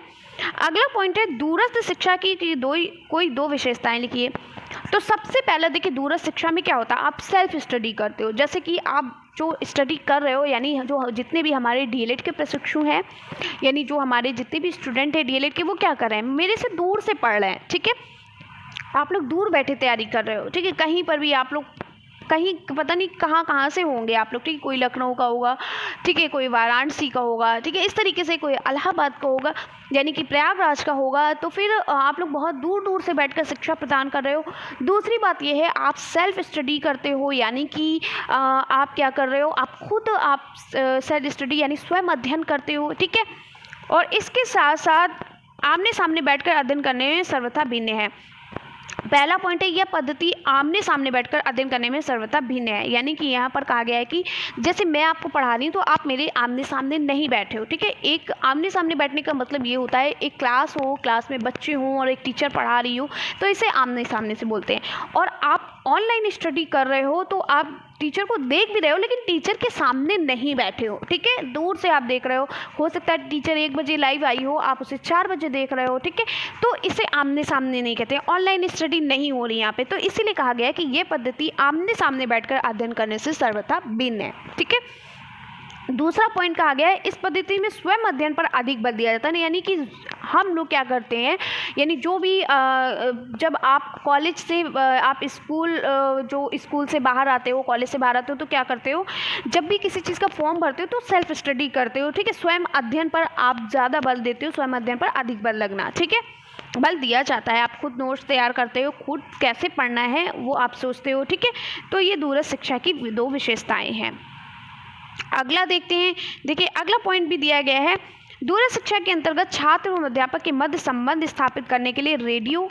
अगला पॉइंट है, दूरस्थ शिक्षा की कोई दो विशेषताएं लिखिए। तो सबसे पहले देखिए, दूरस्थ शिक्षा में क्या होता है? आप सेल्फ स्टडी करते हो। जैसे कि आप जो स्टडी कर रहे हो, यानी जो जितने भी हमारे डीएलएड के प्रशिक्षु हैं, यानी जो हमारे जितने भी स्टूडेंट हैं डीएलएड के, वो क्या कर रहे हैं? मेरे से दूर से पढ़ रहे हैं। ठीक है, आप लोग दूर बैठे तैयारी कर रहे हो। ठीक है, कहीं पर भी आप लोग कहीं पता नहीं कहाँ से होंगे आप लोग। ठीक है, कोई लखनऊ का होगा, ठीक है, कोई वाराणसी का होगा, ठीक है, इस तरीके से कोई इलाहाबाद का होगा, यानी कि प्रयागराज का होगा। तो फिर आप लोग बहुत दूर दूर से बैठकर शिक्षा प्रदान कर रहे हो। दूसरी बात यह है, आप सेल्फ स्टडी करते हो, यानी कि आप क्या कर रहे हो? आप खुद आप सेल्फ स्टडी यानी स्वयं अध्ययन करते हो। ठीक है, और इसके साथ साथ आमने सामने बैठकर अध्ययन करने में सर्वथा भिन्न है। पहला पॉइंट है, यह पद्धति आमने सामने बैठकर अध्ययन करने में सर्वथा भिन्न है। यानी कि यहाँ पर कहा गया है कि जैसे मैं आपको पढ़ा रही हूँ तो आप मेरे आमने सामने नहीं बैठे हो। ठीक है, एक आमने सामने बैठने का मतलब ये होता है, एक क्लास हो, क्लास में बच्चे हों और एक टीचर पढ़ा रही हो, तो इसे आमने सामने से बोलते हैं। और आप ऑनलाइन स्टडी कर रहे हो तो आप टीचर को देख भी रहे हो लेकिन टीचर के सामने नहीं बैठे हो। ठीक है, दूर से आप देख रहे हो सकता है टीचर 1 बजे लाइव आई हो, आप उसे 4 बजे देख रहे हो। ठीक है, तो इसे आमने सामने नहीं कहते, ऑनलाइन स्टडी नहीं हो रही यहाँ पे। तो इसीलिए कहा गया है कि ये पद्धति आमने सामने बैठकर अध्ययन करने से सर्वथा भिन्न है। ठीक है, दूसरा पॉइंट कहा गया है, इस पद्धति में स्वयं अध्ययन पर अधिक बल दिया जाता है। यानी कि हम लोग क्या करते हैं, यानी जो भी जब आप कॉलेज से आप जो स्कूल से बाहर आते हो, कॉलेज से बाहर आते हो, तो क्या करते हो? जब भी किसी चीज़ का फॉर्म भरते हो तो सेल्फ स्टडी करते हो। ठीक है, स्वयं अध्ययन पर आप ज़्यादा बल देते हो, स्वयं अध्ययन पर अधिक बल लगना। ठीक है, बल दिया जाता है। आप खुद नोट्स तैयार करते हो, खुद कैसे पढ़ना है वो आप सोचते हो। ठीक है, तो ये दूरस्थ शिक्षा की 2 विशेषताएँ हैं। अगला देखते हैं। देखिए, अगला पॉइंट भी दिया गया है, दूरस्थ शिक्षा के अंतर्गत छात्र एवं अध्यापक के मध्य संबंध स्थापित करने के लिए रेडियो,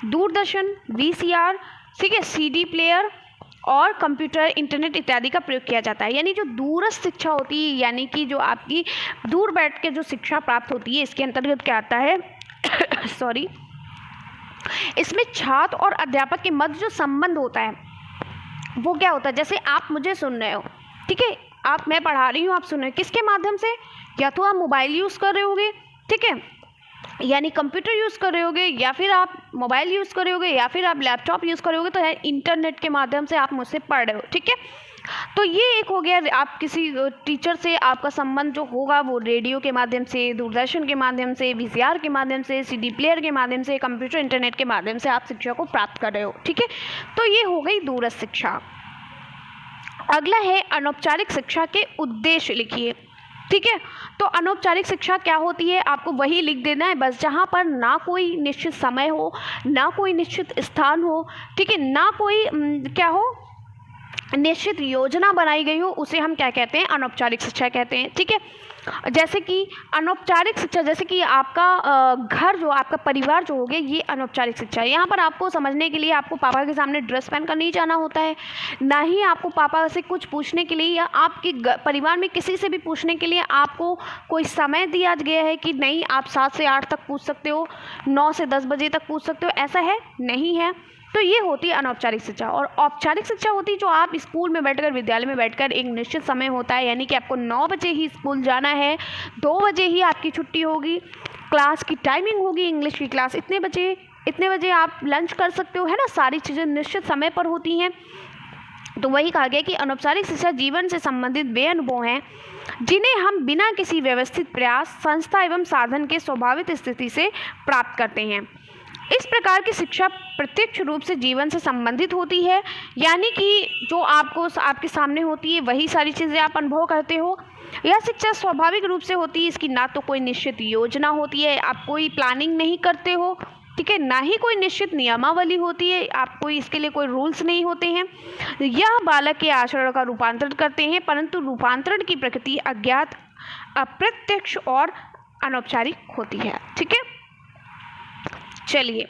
दूरदर्शन, वीसीआर, ठीक है, सीडी प्लेयर और कंप्यूटर, इंटरनेट इत्यादि का प्रयोग किया जाता है। यानी जो दूरस्थ शिक्षा होती है, यानी कि जो आपकी दूर बैठ के जो शिक्षा प्राप्त होती है, इसके अंतर्गत क्या आता है सॉरी, इसमें छात्र और अध्यापक के मध्य जो संबंध होता है वो क्या होता है? जैसे आप मुझे सुन रहे हो, ठीक है, मैं पढ़ा रही हूँ, आप सुन रहे हो, किसके माध्यम से? या तो आप मोबाइल यूज़ कर रहे होगे, ठीक है, यानी कंप्यूटर यूज़ कर रहे होगे, या फिर आप मोबाइल यूज़ कर रहे होगे, या फिर आप लैपटॉप यूज़ कर रहे होगे, तो है इंटरनेट के माध्यम से आप मुझसे पढ़ रहे हो। ठीक है, तो ये एक हो गया, आप किसी टीचर से आपका संबंध जो होगा वो रेडियो के माध्यम से, दूरदर्शन के माध्यम से, वीसीआर के माध्यम से, सीडी प्लेयर के माध्यम से, कंप्यूटर, इंटरनेट के माध्यम से आप शिक्षा को प्राप्त कर रहे हो। ठीक है, तो ये हो गई दूरस्थ शिक्षा। अगला है, अनौपचारिक शिक्षा के उद्देश्य लिखिए। ठीक है, तो अनौपचारिक शिक्षा क्या होती है? आपको वही लिख देना है बस, जहाँ पर ना कोई निश्चित समय हो, ना कोई निश्चित स्थान हो, ठीक है, ना कोई क्या हो, निश्चित योजना बनाई गई हो उसे हम क्या कहते हैं, अनौपचारिक शिक्षा कहते हैं। ठीक है, जैसे कि अनौपचारिक शिक्षा, जैसे कि आपका घर जो आपका परिवार जो हो गया, ये अनौपचारिक शिक्षा है। यहाँ पर आपको समझने के लिए आपको पापा के सामने ड्रेस पहन कर नहीं जाना होता है, ना ही आपको पापा से कुछ पूछने के लिए या आपके परिवार में किसी से भी पूछने के लिए आपको कोई समय दिया गया है कि नहीं आप 7 से 8 तक पूछ सकते हो, 9 से 10 बजे तक पूछ सकते हो, ऐसा है नहीं है। तो ये होती है अनौपचारिक शिक्षा। और औपचारिक शिक्षा होती है जो आप स्कूल में बैठकर, विद्यालय में बैठकर, एक निश्चित समय होता है, यानी कि आपको 9 बजे ही स्कूल जाना है, 2 बजे ही आपकी छुट्टी होगी, क्लास की टाइमिंग होगी, इंग्लिश की क्लास इतने बजे आप लंच कर सकते हो, है ना, सारी चीज़ें निश्चित समय पर होती हैं। तो वही कहा गया कि अनौपचारिक शिक्षा जीवन से संबंधित वे अनुभव हैं जिन्हें हम बिना किसी व्यवस्थित प्रयास, संस्था एवं साधन के स्वाभाविक स्थिति से प्राप्त करते हैं। इस प्रकार की शिक्षा प्रत्यक्ष रूप से जीवन से संबंधित होती है, यानी कि जो आपके सामने होती है वही सारी चीज़ें आप अनुभव करते हो। यह शिक्षा स्वाभाविक रूप से होती है, इसकी ना तो कोई निश्चित योजना होती है, आप कोई प्लानिंग नहीं करते हो, ठीक है, ना ही कोई निश्चित नियमावली होती है, आपको इसके लिए कोई रूल्स नहीं होते हैं। यह बालक के आचरण का रूपांतरण करते हैं, परंतु रूपांतरण की प्रकृति अज्ञात, अप्रत्यक्ष और अनौपचारिक होती है। ठीक है, चलिए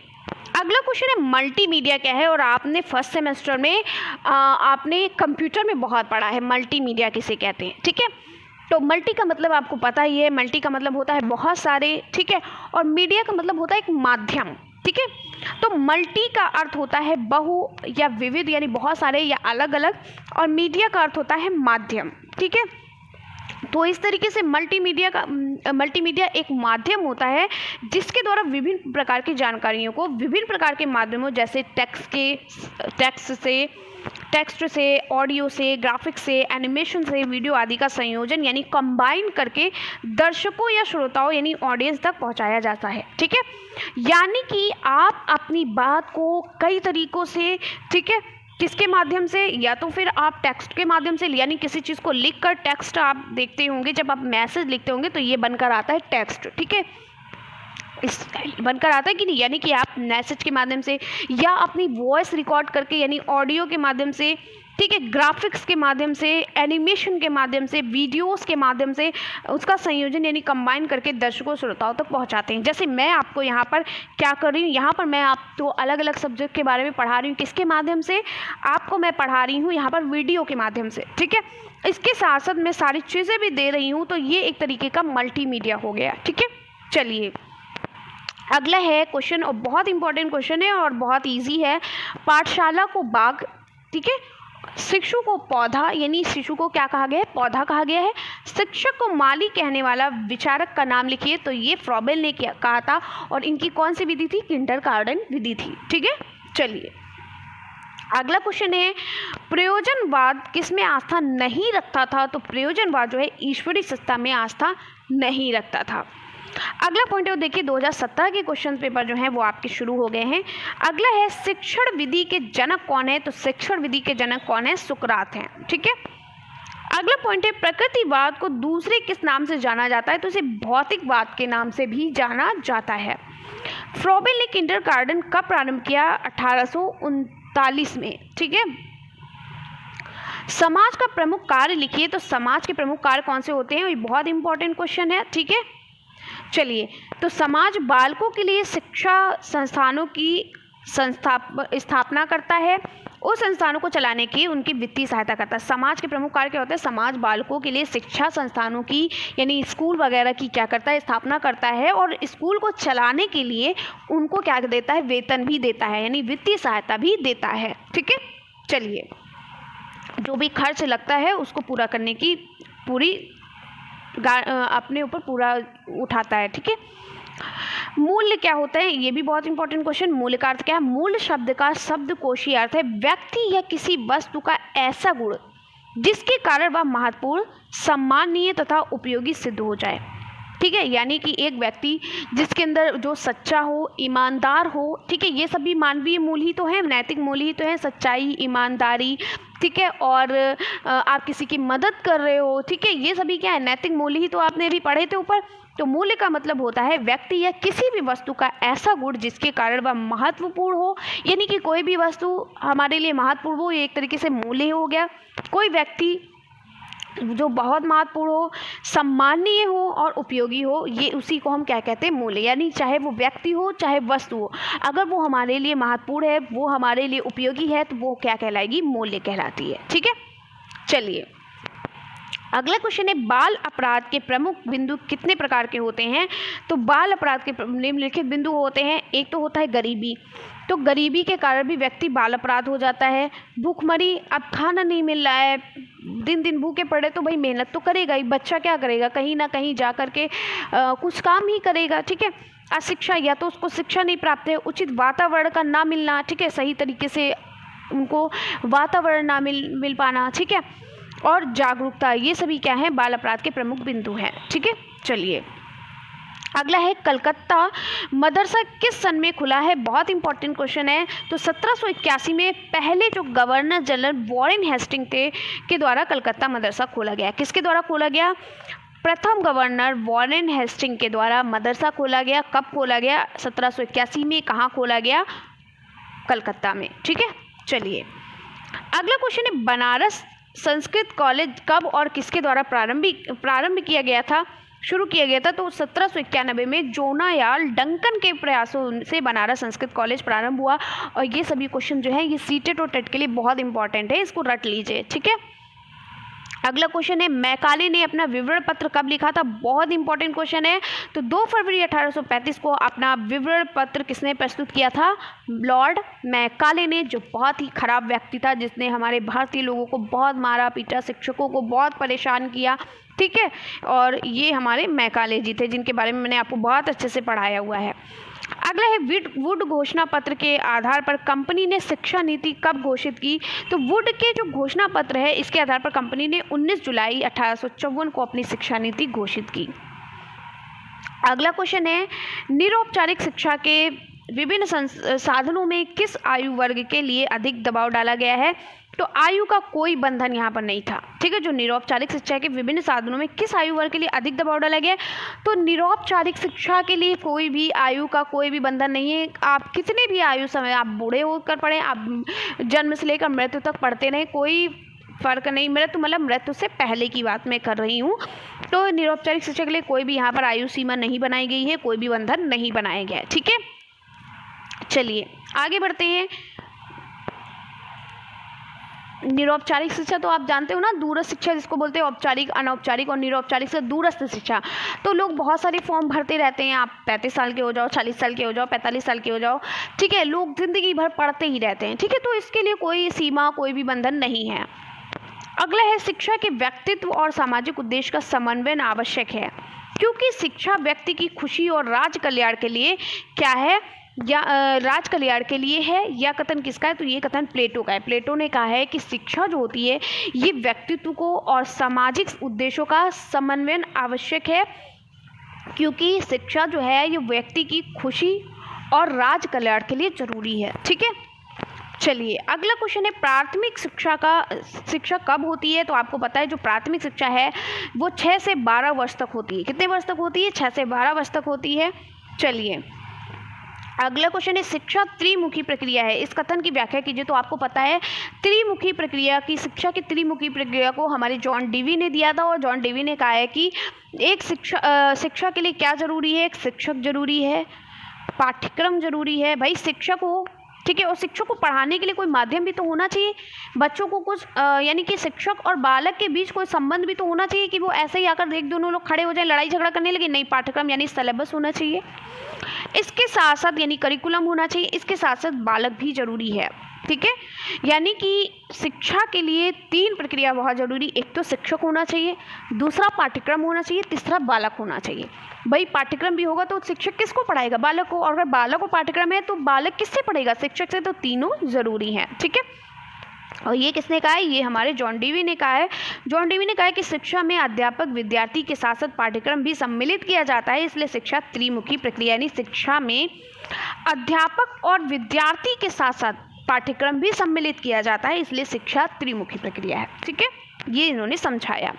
अगला क्वेश्चन है मल्टीमीडिया क्या है। और आपने फर्स्ट सेमेस्टर में आपने कंप्यूटर में बहुत पढ़ा है मल्टीमीडिया किसे कहते हैं। ठीक है, तो मल्टी का मतलब आपको पता ही है, मल्टी का मतलब होता है बहुत सारे, ठीक है, और मीडिया का मतलब होता है एक माध्यम। ठीक है, तो मल्टी का अर्थ होता है बहु या विविध, यानी बहुत सारे या अलग अलग, और मीडिया का अर्थ होता है माध्यम। ठीक है, तो इस तरीके से मल्टीमीडिया एक माध्यम होता है जिसके द्वारा विभिन्न प्रकार की जानकारियों को विभिन्न प्रकार के माध्यमों, जैसे टेक्स्ट से, ऑडियो से, ग्राफिक्स से, एनिमेशन से, वीडियो आदि का संयोजन यानी कंबाइन करके दर्शकों या श्रोताओं यानी ऑडियंस तक पहुंचाया जाता है। ठीक है, यानी कि आप अपनी बात को कई तरीकों से, ठीक है, किसके माध्यम से, या तो फिर आप टेक्स्ट के माध्यम से, यानी किसी चीज़ को लिखकर, टेक्स्ट आप देखते होंगे जब आप मैसेज लिखते होंगे तो ये बनकर आता है टेक्स्ट। ठीक है, इस बनकर आता है कि नहीं, यानी कि आप मैसेज के माध्यम से या अपनी वॉइस रिकॉर्ड करके यानी ऑडियो के माध्यम से, ठीक है, ग्राफिक्स के माध्यम से, एनिमेशन के माध्यम से, वीडियोस के माध्यम से उसका संयोजन यानी कंबाइन करके दर्शकों श्रोताओं तक पहुंचाते हैं। जैसे मैं आपको यहाँ पर क्या कर रही हूँ, यहाँ पर मैं आपको अलग अलग सब्जेक्ट के बारे में पढ़ा रही हूँ, किसके माध्यम से, आपको मैं पढ़ा रही हूँ यहाँ पर वीडियो के माध्यम से। ठीक है, इसके साथ साथ मैं सारी चीज़ें भी दे रही हूँ, तो ये एक तरीके का मल्टीमीडिया हो गया। ठीक है, चलिए अगला है क्वेश्चन, और बहुत इंपॉर्टेंट क्वेश्चन है और बहुत ईजी है। पाठशाला को बाग, ठीक है, शिशु को पौधा, यानी शिशु को क्या कहा गया है, पौधा कहा गया है। शिक्षक को माली कहने वाला विचारक का नाम लिखिए, तो ये फ्रॉबेल ने कहा था, और इनकी कौन सी विधि थी, किंडरगार्टन विधि थी। ठीक है, चलिए अगला क्वेश्चन है प्रयोजनवाद किस में आस्था नहीं रखता था। तो प्रयोजनवाद जो है ईश्वरीय सत्ता में आस्था नहीं रखता था। अगला पॉइंट है, देखिए 2017 के क्वेश्चन पेपर जो हैं वो आपके शुरू हो गए हैं। अगला है शिक्षण विधि के जनक कौन है। तो शिक्षण विधि के जनक कौन है, सुकरात हैं। ठीक है, अगला पॉइंट है प्रकृतिवाद को दूसरे किस नाम से जाना जाता है। तो इसे भौतिकवाद के नाम से भी जाना जाता है। फ्रॉबेल ने किंडरगार्टन कब प्रारंभ किया, 1839 में। ठीक है, समाज का प्रमुख कार्य लिखिए। तो समाज के प्रमुख कार्य कौन से होते हैं, ये बहुत इंपॉर्टेंट क्वेश्चन है। ठीक है, चलिए तो समाज बालकों के लिए शिक्षा संस्थानों की स्थापना करता है, उस संस्थानों को चलाने की उनकी वित्तीय सहायता करता है। समाज के प्रमुख कार्य क्या होते हैं, समाज बालकों के लिए शिक्षा संस्थानों की यानी स्कूल वगैरह की क्या करता है, स्थापना करता है, और स्कूल को चलाने के लिए उनको क्या देता है, वेतन भी देता है, यानी वित्तीय सहायता भी देता है। ठीक है, चलिए जो भी खर्च लगता है उसको पूरा करने की पूरी अपने ऊपर पूरा उठाता है। ठीक है, मूल्य क्या होता है, ये भी बहुत इंपॉर्टेंट क्वेश्चन। मूल्य का अर्थ क्या है, मूल्य शब्द का शब्दकोशीय अर्थ है व्यक्ति या किसी वस्तु का ऐसा गुण जिसके कारण वह महत्वपूर्ण, सम्माननीय तथा उपयोगी सिद्ध हो जाए। ठीक है, यानी कि एक व्यक्ति जिसके अंदर जो सच्चा हो, ईमानदार हो, ठीक है, ये सभी मानवीय मूल्य ही तो हैं, नैतिक मूल्य ही तो हैं, सच्चाई, ईमानदारी, ठीक है, और आप किसी की मदद कर रहे हो, ठीक है, ये सभी क्या है, नैतिक मूल्य ही तो आपने अभी पढ़े थे ऊपर। तो मूल्य का मतलब होता है व्यक्ति या किसी भी वस्तु का ऐसा गुण जिसके कारण वह महत्वपूर्ण हो, यानी कि कोई भी वस्तु हमारे लिए महत्वपूर्ण हो, ये एक तरीके से मूल्य हो गया। कोई व्यक्ति जो बहुत महत्वपूर्ण हो, सम्माननीय हो और उपयोगी हो, ये उसी को हम क्या कहते हैं, मूल्य। यानी चाहे वो व्यक्ति हो चाहे वस्तु हो, अगर वो हमारे लिए महत्वपूर्ण है, वो हमारे लिए उपयोगी है, तो वो क्या कहलाएगी, मूल्य कहलाती है। ठीक है, चलिए अगला क्वेश्चन है, बाल अपराध के प्रमुख बिंदु कितने प्रकार के होते हैं? तो बाल अपराध के निम्नलिखित बिंदु होते हैं। एक तो होता है गरीबी, तो गरीबी के कारण भी व्यक्ति बाल अपराध हो जाता है। भूखमरी, अब खाना नहीं मिल रहा है, दिन दिन भूखे पड़े, तो भाई मेहनत तो करेगा ही, बच्चा क्या करेगा, कहीं ना कहीं जा कर के कुछ काम ही करेगा। ठीक है, अशिक्षा, या तो उसको शिक्षा नहीं प्राप्त है, उचित वातावरण का ना मिलना, ठीक है, सही तरीके से उनको वातावरण ना मिल पाना, ठीक है, और जागरूकता, ये सभी क्या है, बाल अपराध के प्रमुख बिंदु हैं। ठीक है, चलिए अगला है, कलकत्ता मदरसा किस सन में खुला है? बहुत इंपॉर्टेंट क्वेश्चन है। तो 1781 में पहले जो गवर्नर जनरल वॉरेन हेस्टिंग थे के द्वारा कलकत्ता मदरसा खोला गया। किसके द्वारा खोला गया? प्रथम गवर्नर वॉरेन हेस्टिंग के द्वारा मदरसा खोला गया। कब खोला गया? 1781 में। कहाँ खोला गया? कलकत्ता में। ठीक है, चलिए अगला क्वेश्चन है, बनारस संस्कृत कॉलेज कब और किसके द्वारा प्रारंभ किया गया था, शुरू किया गया था? तो 1791 में जोनायाल डंकन के प्रयासों से बनारस संस्कृत कॉलेज प्रारंभ हुआ। और ये सभी क्वेश्चन जो है ये सीटेट और टेट के लिए बहुत इंपॉर्टेंट है, इसको रट लीजिए। ठीक है, अगला क्वेश्चन है, मैकाले ने अपना विवरण पत्र कब लिखा था? बहुत इंपॉर्टेंट क्वेश्चन है। तो 2 फरवरी 1835 को अपना विवरण पत्र किसने प्रस्तुत किया था? लॉर्ड मैकाले ने, जो बहुत ही खराब व्यक्ति था, जिसने हमारे भारतीय लोगों को बहुत मारा पीटा, शिक्षकों को बहुत परेशान किया। ठीक है, और ये हमारे मैकाले जी थे, जिनके बारे में मैंने आपको बहुत अच्छे से पढ़ाया हुआ है। अगला है, वुड घोषणा पत्र के आधार पर कंपनी ने शिक्षा नीति कब घोषित की? तो वुड के जो घोषणा पत्र है, इसके आधार पर कंपनी ने 19 जुलाई 1854 को अपनी शिक्षा नीति घोषित की। अगला क्वेश्चन है, निरौपचारिक शिक्षा के विभिन्न साधनों में किस आयु वर्ग के लिए अधिक दबाव डाला गया है? तो आयु का कोई बंधन यहाँ पर नहीं था। ठीक है, जो निरौपचारिक शिक्षा के विभिन्न साधनों में किस आयु वर्ग के लिए अधिक दबाव डाला गया है? तो निरौपचारिक शिक्षा के लिए कोई भी आयु का कोई भी बंधन नहीं है। आप कितने भी आयु समय, आप बूढ़े होकर पढ़ें, आप जन्म से लेकर मृत्यु तक पढ़ते रहें, कोई फ़र्क नहीं। मृत्यु मतलब मृत्यु से पहले की बात मैं कर रही हूँ। तो निरौपचारिक शिक्षा के लिए कोई भी यहाँ पर आयु सीमा नहीं बनाई गई है, कोई भी बंधन नहीं बनाया गया है। ठीक है, चलिए आगे बढ़ते हैं। निरौपचारिक शिक्षा तो आप जानते हो ना, दूरस्थ शिक्षा जिसको बोलते हैं, औपचारिक, अनौपचारिक और निरौपचारिक से दूरस्थ शिक्षा। तो लोग बहुत सारे फॉर्म भरते रहते हैं, आप 35 साल के हो जाओ, 40 साल के हो जाओ, 45 साल के हो जाओ, ठीक है, लोग जिंदगी भर पढ़ते ही रहते हैं। ठीक है, तो इसके लिए कोई सीमा, कोई भी बंधन नहीं है। अगला है, शिक्षा के व्यक्तित्व और सामाजिक उद्देश्य का समन्वय आवश्यक है, क्योंकि शिक्षा व्यक्ति की खुशी और राज कल्याण के लिए क्या है, या राज कल्याण के लिए है। या कथन किसका है? तो ये कथन प्लेटो का है। प्लेटो ने कहा है कि शिक्षा जो होती है ये व्यक्तित्व को और सामाजिक उद्देश्यों का समन्वय आवश्यक है, क्योंकि शिक्षा जो है ये व्यक्ति की खुशी और राज कल्याण के लिए जरूरी है। ठीक है, चलिए अगला क्वेश्चन है, प्राथमिक शिक्षा कब होती है? तो आपको पता है जो प्राथमिक शिक्षा है वो 6 से 12 वर्ष तक होती है। कितने वर्ष तक होती है? 6 से 12 वर्ष तक होती है। चलिए अगला क्वेश्चन है, शिक्षा त्रिमुखी प्रक्रिया है, इस कथन की व्याख्या कीजिए। तो आपको पता है त्रिमुखी प्रक्रिया की, शिक्षा की त्रिमुखी प्रक्रिया को हमारे जॉन डीवी ने दिया था, और जॉन डीवी ने कहा है कि एक शिक्षा के लिए क्या जरूरी है? एक शिक्षक जरूरी है, पाठ्यक्रम जरूरी है, भाई शिक्षक हो, ठीक है, और शिक्षक को पढ़ाने के लिए कोई माध्यम भी तो होना चाहिए। बच्चों को कुछ यानी कि शिक्षक और बालक के बीच कोई संबंध भी तो होना चाहिए कि वो ऐसे ही आकर एक दोनों लोग खड़े हो जाए, लड़ाई झगड़ा करने लगे। नहीं, पाठ्यक्रम यानी सिलेबस होना चाहिए, इसके साथ साथ यानी करिकुलम होना चाहिए, इसके साथ साथ बालक भी जरूरी है। ठीक है, यानी कि शिक्षा के लिए 3 प्रक्रिया बहुत जरूरी, एक तो शिक्षक होना चाहिए, दूसरा पाठ्यक्रम होना चाहिए, तीसरा बालक होना चाहिए। भाई पाठ्यक्रम भी होगा तो शिक्षक किसको पढ़ाएगा? बालक को। और अगर बालक को पाठ्यक्रम है तो बालक किससे पढ़ेगा? शिक्षक से। तो तीनों जरूरी हैं। ठीक है, और ये किसने कहा है? ये हमारे जॉन डीवी ने कहा है। जॉन डीवी ने कहा है कि शिक्षा में अध्यापक विद्यार्थी के साथ साथ पाठ्यक्रम भी सम्मिलित किया जाता है, इसलिए शिक्षा त्रिमुखी प्रक्रिया, यानी शिक्षा में अध्यापक और विद्यार्थी के साथ साथ पाठ्यक्रम भी सम्मिलित किया जाता है, इसलिए शिक्षा त्रिमुखी प्रक्रिया है। ठीक है, ये इन्होंने समझाया।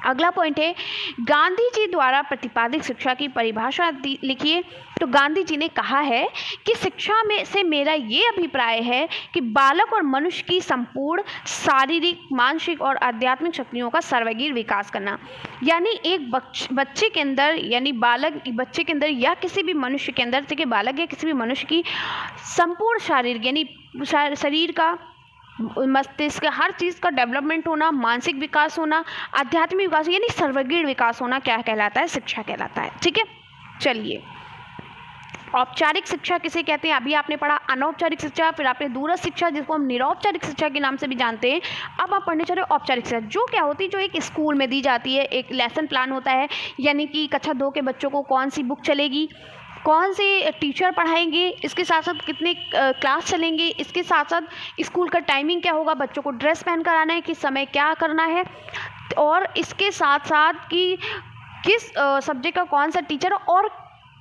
अगला पॉइंट है, गांधी जी द्वारा प्रतिपादित शिक्षा की परिभाषा लिखिए। तो गांधी जी ने कहा है कि शिक्षा में से मेरा ये अभिप्राय है कि बालक और मनुष्य की संपूर्ण शारीरिक, मानसिक और आध्यात्मिक शक्तियों का सर्वांगीण विकास करना, यानी एक बच्चे के अंदर, यानी बच्चे के अंदर या किसी भी मनुष्य के अंदर, ठीक है, बालक या किसी भी मनुष्य की संपूर्ण शारीरिक, यानी शरीर का, मस्तिष्क, हर चीज़ का डेवलपमेंट होना, मानसिक विकास होना, आध्यात्मिक विकास, यानी सर्वांगीण विकास होना क्या कहलाता है? शिक्षा कहलाता है। ठीक है, चलिए, औपचारिक शिक्षा किसे कहते हैं? अभी आपने पढ़ा अनौपचारिक शिक्षा, फिर आपने दूरस्थ शिक्षा जिसको हम निरौपचारिक शिक्षा के नाम से भी जानते हैं। अब आप पढ़ने चले औपचारिक शिक्षा, जो क्या होती है, जो एक स्कूल में दी जाती है, एक लेसन प्लान होता है, यानी कि कक्षा 2 के बच्चों को कौन सी बुक चलेगी, कौन से टीचर पढ़ाएंगे, इसके साथ साथ कितने क्लास चलेंगे, इसके साथ साथ स्कूल का टाइमिंग क्या होगा, बच्चों को ड्रेस पहन कर आना है, किस समय क्या करना है, और इसके साथ साथ कि किस सब्जेक्ट का कौन सा टीचर और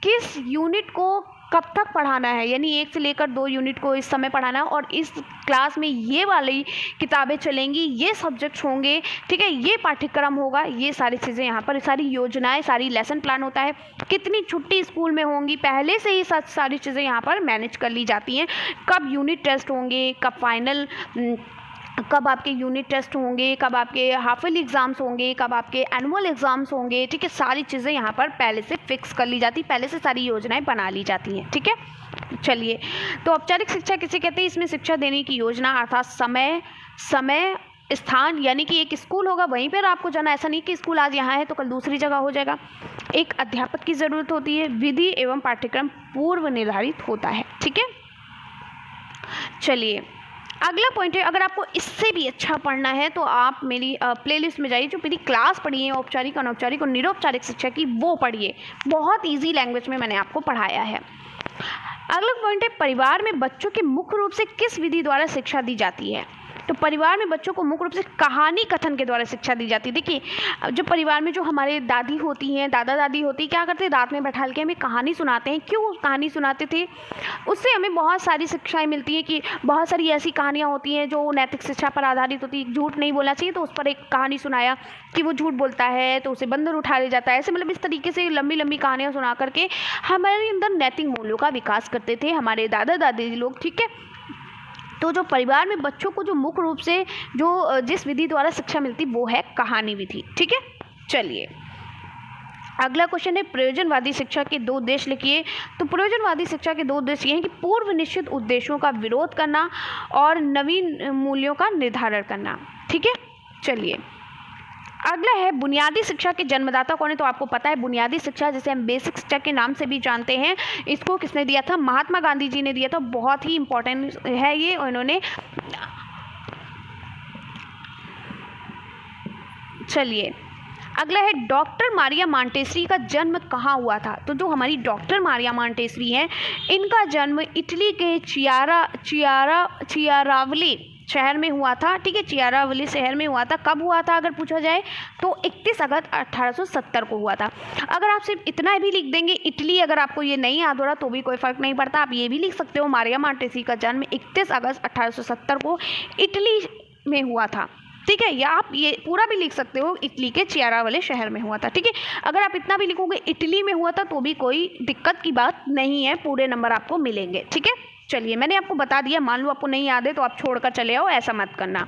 किस यूनिट को कब तक पढ़ाना है, यानी 1 से लेकर 2 यूनिट को इस समय पढ़ाना है, और इस क्लास में ये वाली किताबें चलेंगी, ये सब्जेक्ट्स होंगे, ठीक है, ये पाठ्यक्रम होगा, ये सारी चीज़ें यहाँ पर, सारी योजनाएं, सारी लेसन प्लान होता है, कितनी छुट्टी स्कूल में होंगी, पहले से ही सारी चीज़ें यहाँ पर मैनेज कर ली जाती हैं। कब यूनिट टेस्ट होंगे, कब फाइनल, कब आपके यूनिट टेस्ट होंगे, कब आपके हाफ ईयरली एग्ज़ाम्स होंगे, कब आपके एनुअल एग्ज़ाम्स होंगे, ठीक है, सारी चीज़ें यहाँ पर पहले से फिक्स कर ली जाती, पहले से सारी योजनाएं बना ली जाती हैं। ठीक है, चलिए, तो औपचारिक शिक्षा किसे कहते हैं? इसमें शिक्षा देने की योजना, अर्थात समय स्थान, यानी कि एक स्कूल होगा वहीं पर आपको जाना, ऐसा नहीं कि स्कूल आज यहाँ है तो कल दूसरी जगह हो जाएगा। एक अध्यापक की ज़रूरत होती है, विधि एवं पाठ्यक्रम पूर्व निर्धारित होता है। ठीक है, चलिए, अगला पॉइंट है, अगर आपको इससे भी अच्छा पढ़ना है तो आप मेरी प्लेलिस्ट में जाइए, जो मेरी क्लास पढ़ी है औपचारिक, अनौपचारिक और निरौपचारिक शिक्षा की, वो पढ़िए, बहुत इजी लैंग्वेज में मैंने आपको पढ़ाया है। अगला पॉइंट है, परिवार में बच्चों के मुख्य रूप से किस विधि द्वारा शिक्षा दी जाती है? तो परिवार में बच्चों को मुख्य रूप से कहानी कथन के द्वारा शिक्षा दी जाती है। देखिए, जो परिवार में जो हमारे दादी होती हैं, दादा दादी होती, क्या करते हैं, रात में बैठा के हमें कहानी सुनाते हैं। क्यों कहानी सुनाते थे? उससे हमें बहुत सारी शिक्षाएं मिलती हैं, कि बहुत सारी ऐसी कहानियाँ होती हैं जो नैतिक शिक्षा पर आधारित होती है। झूठ नहीं बोलना चाहिए, तो उस पर एक कहानी सुनाया कि वो झूठ बोलता है तो उसे बंदर उठा ले जाता है। ऐसे मतलब इस तरीके से लंबी लंबी कहानियाँ सुना करके हमारे अंदर नैतिक मूल्यों का विकास करते थे हमारे दादा दादी लोग। ठीक है, तो जो परिवार में बच्चों को जो मुख्य रूप से जो जिस विधि द्वारा शिक्षा मिलती वो है कहानी विधि। ठीक है, चलिए, अगला क्वेश्चन है, प्रयोजनवादी शिक्षा के 2 उद्देश्य लिखिए। तो प्रयोजनवादी शिक्षा के 2 उद्देश्य ये हैं कि पूर्व निश्चित उद्देश्यों का विरोध करना और नवीन मूल्यों का निर्धारण करना। ठीक है, चलिए, अगला है, बुनियादी शिक्षा के जन्मदाता कौन है? तो आपको पता है, बुनियादी शिक्षा जिसे हम बेसिक शिक्षा के नाम से भी जानते हैं, इसको किसने दिया था? महात्मा गांधी जी ने दिया था। बहुत ही इंपॉर्टेंट है ये, और इन्होंने, चलिए, अगला है, डॉक्टर मारिया मांटेसरी का जन्म कहाँ हुआ था? तो जो हमारी डॉक्टर मारिया मांटेसरी हैं, इनका जन्म इटली के चियारावली शहर में हुआ था। ठीक है, चियारावली शहर में हुआ था। कब हुआ था अगर पूछा जाए तो 31 अगस्त 1870 को हुआ था। अगर आप सिर्फ इतना भी लिख देंगे इटली, अगर आपको ये नहीं याद हो रहा तो भी कोई फ़र्क नहीं पड़ता, आप ये भी लिख सकते हो, मारिया मांटेसरी का जन्म 31 अगस्त 1870 को इटली में हुआ था। ठीक है, या आप ये पूरा भी लिख सकते हो, इटली के चियारावली शहर में हुआ था। ठीक है, अगर आप इतना भी लिखोगे इटली में हुआ था तो भी कोई दिक्कत की बात नहीं है, पूरे नंबर आपको मिलेंगे। ठीक है, चलिए, मैंने आपको बता दिया, मान लो आपको नहीं याद है तो आप छोड़कर चले आओ, ऐसा मत करना।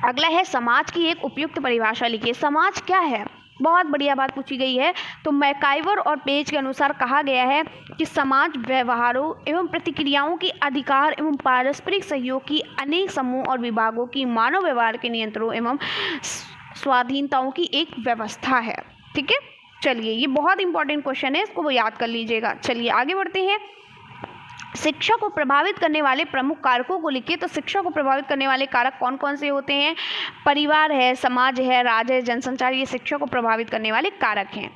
अगला है, समाज की एक उपयुक्त परिभाषा लिखिए। समाज क्या है? बहुत बढ़िया बात पूछी गई है। तो मैकाइवर और पेज के अनुसार कहा गया है कि समाज व्यवहारों एवं प्रतिक्रियाओं की अधिकार एवं पारस्परिक सहयोग की अनेक समूह और विभागों की मानव व्यवहार के नियंत्रणों एवं स्वाधीनताओं की एक व्यवस्था है। ठीक है, चलिए, ये बहुत इंपॉर्टेंट क्वेश्चन है, इसको वो याद कर लीजिएगा। चलिए, आगे बढ़ते हैं। शिक्षा को प्रभावित करने वाले प्रमुख कारकों को लिखिए। तो शिक्षा को प्रभावित करने वाले कारक कौन कौन से होते हैं? परिवार है, समाज है, राज्य है, जनसंचार, ये शिक्षा को प्रभावित करने वाले कारक हैं।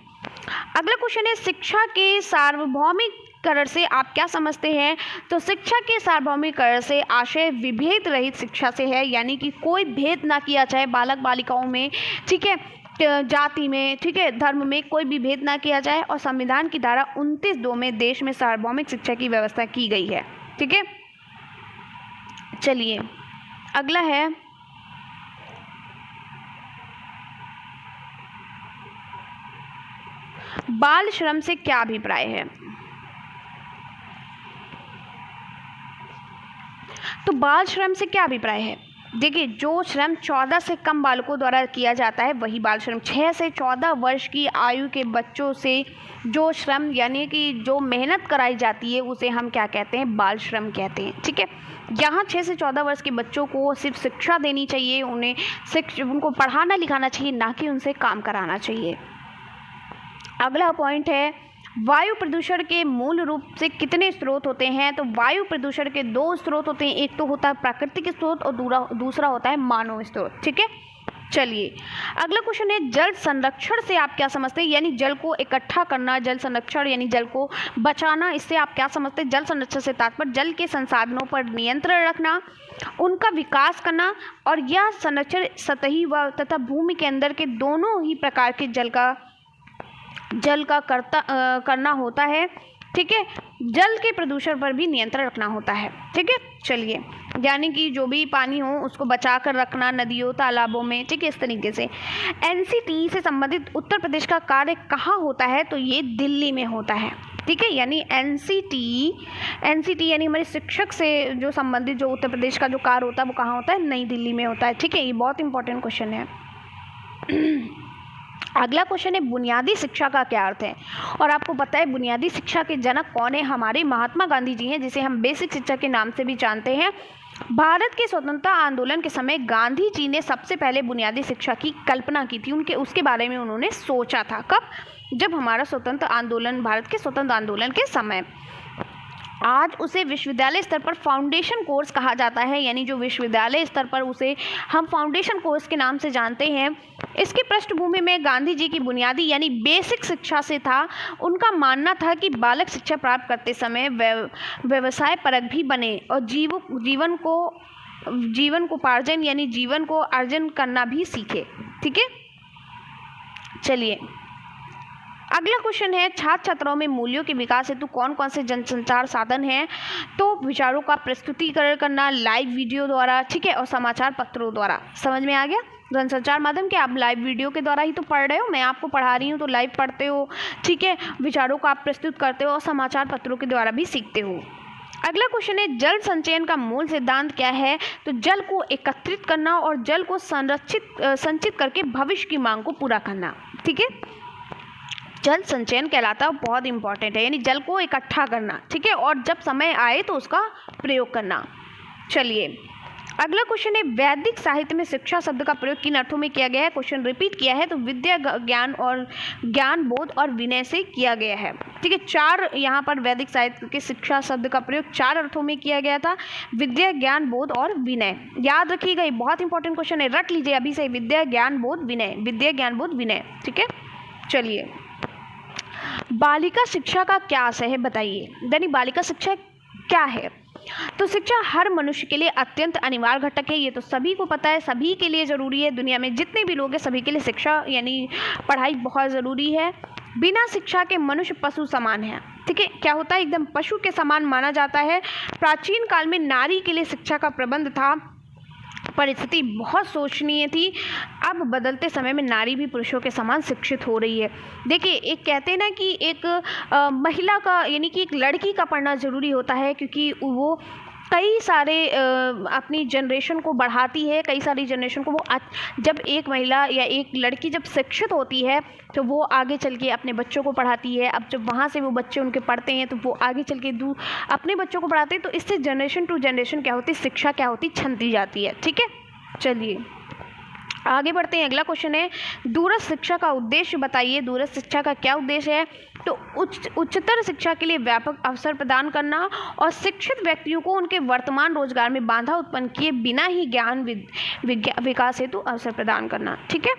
अगला क्वेश्चन है, शिक्षा के सार्वभौमिक सार्वभौमिकरण से आप क्या समझते हैं? तो शिक्षा के सार्वभौमिकरण से आशय विभेद रहित शिक्षा से है, यानी कि कोई भेद ना किया जाए बालक बालिकाओं में, ठीक है, जाति में, ठीक है, धर्म में कोई भी भेद ना किया जाए। और संविधान की धारा 29(2) में देश में सार्वभौमिक शिक्षा की व्यवस्था की गई है। ठीक है, चलिए अगला है बाल श्रम से क्या अभिप्राय है? तो बाल श्रम से क्या अभिप्राय है? देखिए, जो श्रम 14 से कम बालकों द्वारा किया जाता है वही बाल श्रम। 6 से 14 वर्ष की आयु के बच्चों से जो श्रम यानी कि जो मेहनत कराई जाती है उसे हम क्या कहते हैं? बाल श्रम कहते हैं। ठीक है, यहाँ 6 से 14 वर्ष के बच्चों को सिर्फ शिक्षा देनी चाहिए, उनको पढ़ाना लिखाना चाहिए, ना कि उनसे काम कराना चाहिए। अगला पॉइंट है वायु प्रदूषण के मूल रूप से कितने स्रोत होते हैं? तो वायु प्रदूषण के 2 स्रोत होते हैं, एक तो होता है प्राकृतिक स्रोत और दूसरा होता है मानव स्रोत। ठीक है, चलिए अगला क्वेश्चन है जल संरक्षण से आप क्या समझते हैं? यानी जल को इकट्ठा करना, जल संरक्षण यानी जल को बचाना, इससे आप क्या समझते हैं? जल संरक्षण से तात्पर्य जल के संसाधनों पर नियंत्रण रखना, उनका विकास करना, और यह संरक्षण सतही व तथा भूमि के अंदर के दोनों ही प्रकार के जल का करना होता है। ठीक है, जल के प्रदूषण पर भी नियंत्रण रखना होता है। ठीक है, चलिए यानी कि जो भी पानी हो उसको बचा कर रखना नदियों तालाबों में। ठीक है, इस तरीके से। एनसीटी से संबंधित उत्तर प्रदेश का कार्य कहाँ होता है? तो ये दिल्ली में होता है। ठीक है, यानी एनसीटी यानी हमारे शिक्षक से जो संबंधित जो उत्तर प्रदेश का जो कार्य होता है वो कहाँ होता है? नई दिल्ली में होता है। ठीक है, ये बहुत इंपॉर्टेंट क्वेश्चन है। अगला क्वेश्चन है बुनियादी शिक्षा का क्या अर्थ है? और आपको पता है बुनियादी शिक्षा के जनक कौन है? हमारे महात्मा गांधी जी हैं, जिसे हम बेसिक शिक्षा के नाम से भी जानते हैं। भारत के स्वतंत्रता आंदोलन के समय गांधी जी ने सबसे पहले बुनियादी शिक्षा की कल्पना की थी। उसके बारे में उन्होंने सोचा था। कब? जब हमारा भारत के स्वतंत्र आंदोलन के समय। आज उसे विश्वविद्यालय स्तर पर फाउंडेशन कोर्स कहा जाता है, यानी जो विश्वविद्यालय स्तर पर उसे हम फाउंडेशन कोर्स के नाम से जानते हैं। इसकी पृष्ठभूमि में गांधी जी की बुनियादी यानी बेसिक शिक्षा से था। उनका मानना था कि बालक शिक्षा प्राप्त करते समय व्यवसाय परक भी बने और जीवन को अर्जन करना भी सीखे। ठीक है, चलिए अगला क्वेश्चन है छात्र छात्राओं में मूल्यों के विकास हेतु कौन कौन से जनसंचार साधन हैं? तो विचारों का प्रस्तुतिकरण करना लाइव वीडियो द्वारा, ठीक है, और समाचार पत्रों द्वारा। समझ में आ गया? जनसंचार माध्यम के आप लाइव वीडियो के द्वारा ही तो पढ़ रहे हो, मैं आपको पढ़ा रही हूँ तो लाइव पढ़ते हो। ठीक है, विचारों को आप प्रस्तुत करते हो और समाचार पत्रों के द्वारा भी सीखते हो। अगला क्वेश्चन है जल संचयन का मूल सिद्धांत क्या है? तो जल को एकत्रित करना और जल को संचित करके भविष्य की मांग को पूरा करना। ठीक है, जल संचयन कहलाता है, बहुत इंपॉर्टेंट है, यानी जल को इकट्ठा करना। ठीक है, और जब समय आए तो उसका प्रयोग करना। चलिए अगला क्वेश्चन है वैदिक साहित्य में शिक्षा शब्द का प्रयोग किन अर्थों में किया गया है? क्वेश्चन रिपीट किया है, तो विद्या, ज्ञान बोध और विनय से किया गया है। ठीक है, 4 यहाँ पर वैदिक साहित्य के शिक्षा शब्द का प्रयोग 4 अर्थों में किया गया था, विद्या, ज्ञान, बोध और विनय। याद रखिएगा, बहुत इंपॉर्टेंट क्वेश्चन है, रट लीजिए अभी से, विद्या, ज्ञान, बोध, विनय, विद्या, ज्ञान, बोध, विनय। ठीक है, चलिए बालिका शिक्षा का क्या आशय है बताइए? यानी बालिका शिक्षा क्या है? तो शिक्षा हर मनुष्य के लिए अत्यंत अनिवार्य घटक है, ये तो सभी को पता है, सभी के लिए ज़रूरी है। दुनिया में जितने भी लोग हैं सभी के लिए शिक्षा यानी पढ़ाई बहुत ज़रूरी है। बिना शिक्षा के मनुष्य पशु समान है। ठीक है, क्या होता है? एकदम पशु के समान माना जाता है। प्राचीन काल में नारी के लिए शिक्षा का प्रबंध था, परिस्थिति बहुत शोचनीय थी। अब बदलते समय में नारी भी पुरुषों के समान शिक्षित हो रही है। देखिए, एक कहते हैं ना कि एक महिला का यानी कि एक लड़की का पढ़ना ज़रूरी होता है, क्योंकि वो कई सारे अपनी जनरेशन को बढ़ाती है, कई सारी जनरेशन को वो जब एक महिला या एक लड़की जब शिक्षित होती है तो वो आगे चल के अपने बच्चों को पढ़ाती है। अब जब वहाँ से वो बच्चे उनके पढ़ते हैं तो वो आगे चल के अपने बच्चों को पढ़ाते हैं, तो इससे जनरेशन टू जनरेशन क्या होती है, शिक्षा क्या होती, छनती जाती है। ठीक है, चलिए आगे बढ़ते हैं। अगला क्वेश्चन है दूरस्थ शिक्षा का उद्देश्य बताइए। दूरस्थ शिक्षा का क्या उद्देश्य है? तो उच्चतर शिक्षा के लिए व्यापक अवसर प्रदान करना और शिक्षित व्यक्तियों को उनके वर्तमान रोजगार में बाधा उत्पन्न किए बिना ही ज्ञान विकास हेतु अवसर प्रदान करना। ठीक है,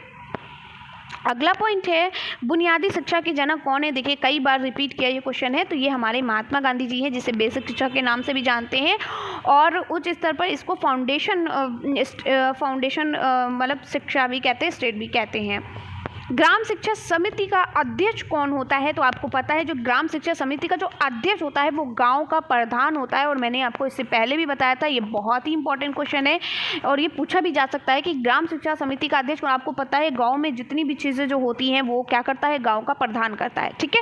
अगला पॉइंट है बुनियादी शिक्षा के जनक कौन है। देखिए कई बार रिपीट किया ये क्वेश्चन है, तो ये हमारे महात्मा गांधी जी हैं, जिसे बेसिक शिक्षा के नाम से भी जानते हैं, और उच्च स्तर पर इसको फाउंडेशन मतलब शिक्षा भी कहते हैं, स्टेट भी कहते हैं। ग्राम शिक्षा समिति का अध्यक्ष कौन होता है, तो आपको पता है जो ग्राम शिक्षा समिति का जो अध्यक्ष होता है वो गांव का प्रधान होता है, और मैंने आपको इससे पहले भी बताया था, ये बहुत ही इंपॉर्टेंट क्वेश्चन है और ये पूछा भी जा सकता है कि ग्राम शिक्षा समिति का अध्यक्ष, और आपको पता है गांव में जितनी भी चीज़ें जो होती हैं वो क्या करता है, गाँव का प्रधान करता है। ठीक है,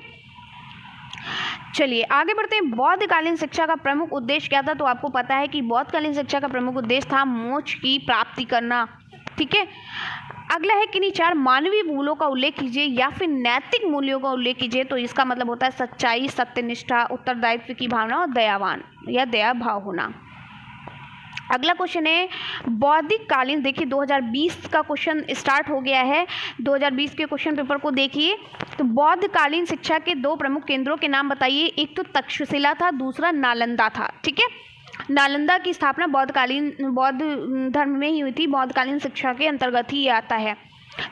चलिए आगे बढ़ते हैं। बौद्धकालीन शिक्षा का प्रमुख उद्देश्य क्या था, तो आपको पता है कि बौद्धकालीन शिक्षा का प्रमुख उद्देश्य था मोक्ष की प्राप्ति करना। ठीक है, अगला है किन्हीं 4 मानवीय मूल्यों का उल्लेख कीजिए या फिर नैतिक मूल्यों का उल्लेख कीजिए, तो इसका मतलब होता है सच्चाई, सत्यनिष्ठा, उत्तरदायित्व की भावना और दयावान या दया भाव होना। अगला क्वेश्चन है बौद्धिक कालीन। देखिए 2020 का क्वेश्चन स्टार्ट हो गया है, 2020 के क्वेश्चन पेपर को देखिए। तो बौद्धकालीन शिक्षा के 2 प्रमुख केंद्रों के नाम बताइए। एक तो तक्षशिला था, दूसरा नालंदा था। ठीक है, नालंदा की स्थापना बौद्ध धर्म में ही हुई थी, बौद्धकालीन शिक्षा के अंतर्गत ही आता है।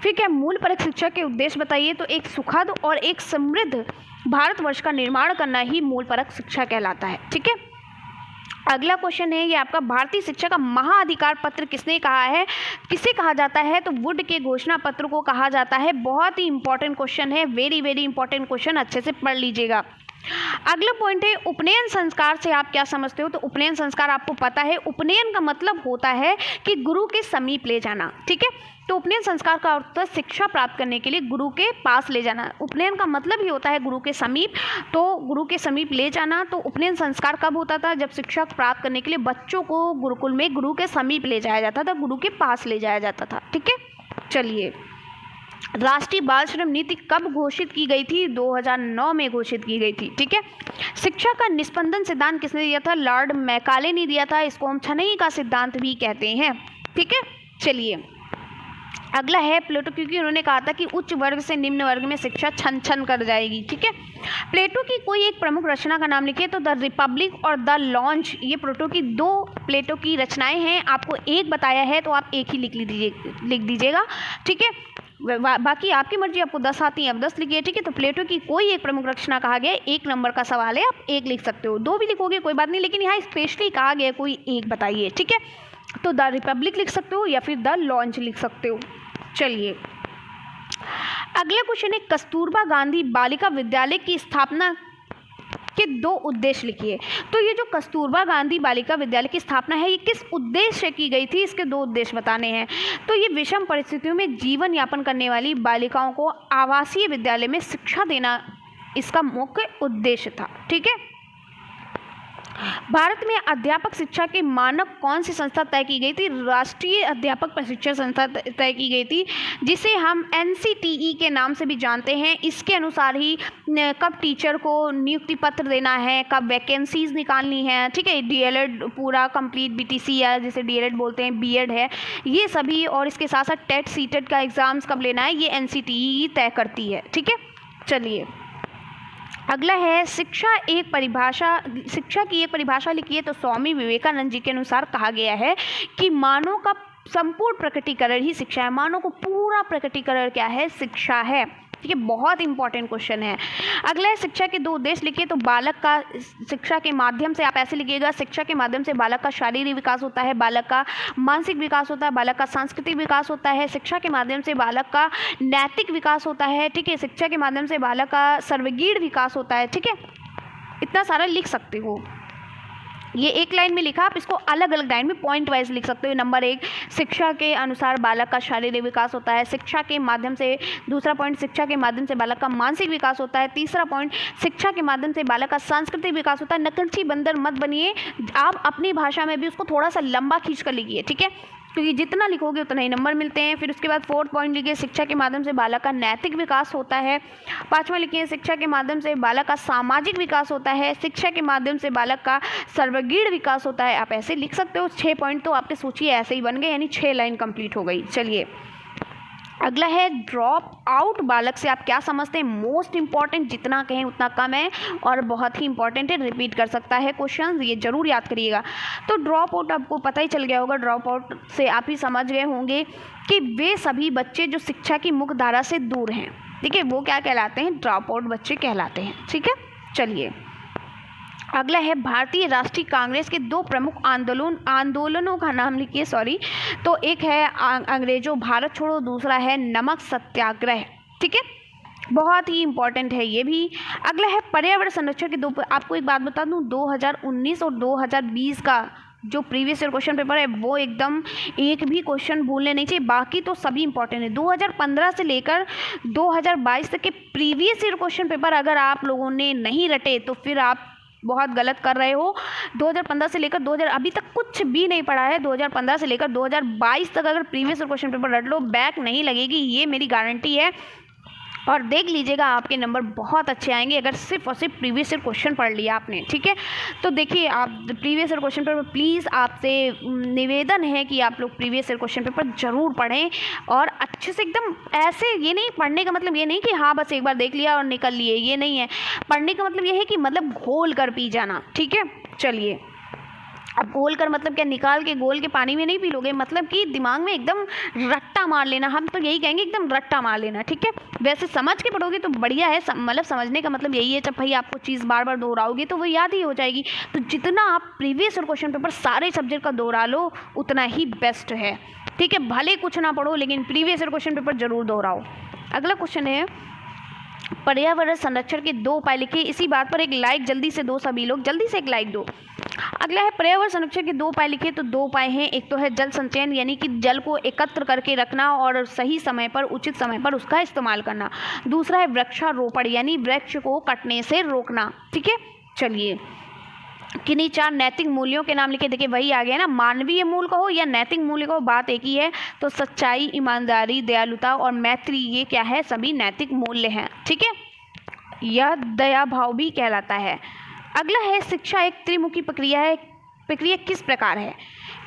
फिर क्या मूल परक शिक्षा के उद्देश्य बताइए, तो एक सुखद और एक समृद्ध भारतवर्ष का निर्माण करना ही मूल परक शिक्षा कहलाता है। ठीक है, अगला क्वेश्चन है ये आपका भारतीय शिक्षा का महाअधिकार पत्र किसने कहा है, किसे कहा जाता है, तो वुड के घोषणा पत्र को कहा जाता है। बहुत ही इंपॉर्टेंट क्वेश्चन है, वेरी वेरी इंपॉर्टेंट क्वेश्चन, अच्छे से पढ़ लीजिएगा। अगला पॉइंट है उपनयन संस्कार से आप क्या समझते हो, तो उपनयन संस्कार आपको पता है उपनयन का मतलब होता है कि गुरु के समीप ले जाना। ठीक है, तो उपनयन संस्कार का अर्थ है शिक्षा प्राप्त करने के लिए गुरु के पास ले जाना। उपनयन का मतलब ही होता है गुरु के समीप, तो गुरु के समीप ले जाना। तो उपनयन संस्कार कब होता था, जब शिक्षा प्राप्त करने के लिए बच्चों को गुरुकुल में गुरु के समीप ले जाया जाता था, गुरु के पास ले जाया जाता था। ठीक है, चलिए राष्ट्रीय बाल श्रम नीति कब घोषित की गई थी, 2009 में घोषित की गई थी। ठीक है, शिक्षा का निस्पंदन सिद्धांत किसने दिया था, लॉर्ड मैकाले ने दिया था, इसको हम छनई का सिद्धांत भी कहते हैं। ठीक है, चलिए अगला है प्लेटो, क्योंकि उन्होंने कहा था कि उच्च वर्ग से निम्न वर्ग में शिक्षा छन छन कर जाएगी। ठीक है, प्लेटो की कोई एक प्रमुख रचना का नाम लिखिए, तो द रिपब्लिक और द लॉन्च, ये प्लेटो की रचनाएं हैं। आपको एक बताया है तो आप एक ही लिख दीजिएगा। ठीक है, बाकी आपकी मर्जी, आपको 10 आती है आप 10 लिखिए। ठीक है, तो प्लेटो की कोई एक प्रमुख रचना कहा गया, 1 नंबर का सवाल है, आप 1 लिख सकते हो, 2 भी लिखोगे कोई बात नहीं, लेकिन यहाँ स्पेशली कहा गया कोई एक बताइए। ठीक है, तो द रिपब्लिक लिख सकते हो या फिर द लॉन्च लिख सकते हो। चलिए अगला क्वेश्चन है कस्तूरबा गांधी बालिका विद्यालय की स्थापना के 2 उद्देश्य लिखिए। तो ये जो कस्तूरबा गांधी बालिका विद्यालय की स्थापना है ये किस उद्देश्य से की गई थी, इसके 2 उद्देश्य बताने हैं। तो ये विषम परिस्थितियों में जीवन यापन करने वाली बालिकाओं को आवासीय विद्यालय में शिक्षा देना इसका मुख्य उद्देश्य था। ठीक है, भारत में अध्यापक शिक्षा के मानक कौन सी संस्था तय की गई थी, राष्ट्रीय अध्यापक प्रशिक्षण संस्था तय की गई थी, जिसे हम NCTE के नाम से भी जानते हैं। इसके अनुसार ही कब टीचर को नियुक्ति पत्र देना है, कब वैकेंसीज निकालनी है। ठीक है, DLED पूरा कंप्लीट BTC या जिसे DLED बोलते हैं, B.Ed है, ये सभी, और इसके साथ साथ टेट सीटेट का एग्ज़ाम्स कब लेना है, ये NCTE तय करती है। ठीक है, चलिए अगला है शिक्षा की एक परिभाषा लिखिए। तो स्वामी विवेकानंद जी के अनुसार कहा गया है कि मानव का संपूर्ण प्रकटीकरण ही शिक्षा है। मानव को पूरा प्रकटीकरण क्या है, शिक्षा है। ठीक है, बहुत इंपॉर्टेंट क्वेश्चन है। अगला है शिक्षा के 2 उद्देश्य लिखिए। तो बालक का शिक्षा के माध्यम से आप ऐसे लिखिएगा, शिक्षा के माध्यम से बालक का शारीरिक विकास होता है, बालक का मानसिक विकास होता है, बालक का सांस्कृतिक विकास होता है, शिक्षा के माध्यम से बालक का नैतिक विकास होता है। ठीक है, शिक्षा के माध्यम से बालक का सर्वगीण विकास होता है। ठीक है, इतना सारा लिख सकते हो, ये एक लाइन में लिखा, आप इसको अलग अलग लाइन में पॉइंट वाइज लिख सकते हो। नंबर 1 शिक्षा के अनुसार बालक का शारीरिक विकास होता है, शिक्षा के माध्यम से, दूसरा पॉइंट शिक्षा के माध्यम से बालक का मानसिक विकास होता है, तीसरा पॉइंट शिक्षा के माध्यम से बालक का सांस्कृतिक विकास होता है। नकलची बंदर मत बनिए, आप अपनी भाषा में भी उसको थोड़ा सा लंबा खींच कर लिखिए। ठीक है, क्योंकि जितना लिखोगे उतना ही नंबर मिलते हैं। फिर उसके बाद 4th पॉइंट लिखिए, शिक्षा के माध्यम से बालक का नैतिक विकास होता है। 5वां लिखिए, शिक्षा के माध्यम से बालक का सामाजिक विकास होता है, शिक्षा के माध्यम से बालक का सर्वगीण विकास होता है। आप ऐसे लिख सकते हो। 6 पॉइंट तो आपके सोचिए ऐसे ही बन गए, यानी 6 लाइन कंप्लीट हो गई। चलिए अगला है ड्रॉप आउट बालक से आप क्या समझते हैं? मोस्ट इंपॉर्टेंट, जितना कहें उतना कम है और बहुत ही इंपॉर्टेंट है, रिपीट कर सकता है क्वेश्चन, ये जरूर याद करिएगा। तो ड्रॉप आउट आपको पता ही चल गया होगा, ड्रॉप आउट से आप ही समझ गए होंगे कि वे सभी बच्चे जो शिक्षा की मुख्य धारा से दूर हैं, ठीक है, वो क्या कहलाते हैं? ड्रॉप आउट बच्चे कहलाते हैं। ठीक है, चलिए अगला है भारतीय राष्ट्रीय कांग्रेस के दो प्रमुख आंदोलनों का नाम लिखिए। तो एक है अंग्रेजों भारत छोड़ो, दूसरा है नमक सत्याग्रह। ठीक है, बहुत ही इंपॉर्टेंट है ये भी। अगला है पर्यावरण संरक्षण के दो, आपको एक बात बता दूं, 2019 और 2020 का जो प्रीवियस ईयर क्वेश्चन पेपर है वो एकदम एक भी क्वेश्चन भूलने नहीं चाहिए, बाकी तो सभी इंपॉर्टेंट है। 2015 से लेकर 2022 तक के प्रीवियस ईयर क्वेश्चन पेपर अगर आप लोगों ने नहीं रटे तो फिर आप बहुत गलत कर रहे हो। 2015 से लेकर 2000 अभी तक कुछ भी नहीं पढ़ा है। 2015 से लेकर 2022 तक अगर प्रीवियस क्वेश्चन पेपर रट लो, बैक नहीं लगेगी, ये मेरी गारंटी है। और देख लीजिएगा आपके नंबर बहुत अच्छे आएंगे अगर सिर्फ और सिर्फ प्रीवियस ईयर क्वेश्चन पढ़ लिया आपने। ठीक है, तो देखिए आप previous year question paper please आपसे निवेदन है कि आप लोग प्रीवियस ईयर क्वेश्चन पेपर ज़रूर पढ़ें और अच्छे से एकदम ऐसे, ये नहीं पढ़ने का मतलब ये नहीं कि हाँ बस एक बार देख लिया और निकल लिए, ये नहीं है। पढ़ने का मतलब ये है कि मतलब घोल कर पी जाना। ठीक है, चलिए अब घोल कर मतलब क्या, निकाल के गोल के पानी में नहीं पी लोगे, मतलब कि दिमाग में एकदम रट्टा मार लेना, हम तो यही कहेंगे एकदम रट्टा मार लेना। ठीक है, वैसे समझ के पढ़ोगे तो बढ़िया है, मतलब समझने का मतलब यही है, जब भाई आपको चीज़ बार बार दोहराओगे तो वो याद ही हो जाएगी। तो जितना आप प्रीवियस ईयर क्वेश्चन पेपर सारे सब्जेक्ट का दोहरा लो उतना ही बेस्ट है। ठीक है, भले कुछ ना पढ़ो लेकिन प्रीवियस ईयर क्वेश्चन पेपर जरूर दोहराओ। अगला क्वेश्चन है पर्यावरण संरक्षण के दो उपाय लिखिए। इसी बात पर एक लाइक जल्दी से दो, सभी लोग जल्दी से एक लाइक दो। अगला है पर्यावरण संरक्षण के दो उपाय लिखिए। तो दो उपाय हैं, एक तो है जल संचयन यानी कि जल को एकत्र करके रखना और सही समय पर उचित समय पर उसका इस्तेमाल करना। दूसरा है वृक्षारोपण यानी वृक्ष को कटने से रोकना। ठीक है, चलिए किन्हीं चार नैतिक मूल्यों के नाम लिखे। देखिए वही आ गया ना, मानवीय मूल्य कहो या नैतिक मूल्य कहो, बात एक ही है। तो सच्चाई, ईमानदारी, दयालुता और मैत्री, ये क्या है? सभी नैतिक मूल्य हैं। ठीक है, यह दया भाव भी कहलाता है। अगला है शिक्षा एक त्रिमुखी प्रक्रिया है। प्रक्रिया किस प्रकार है?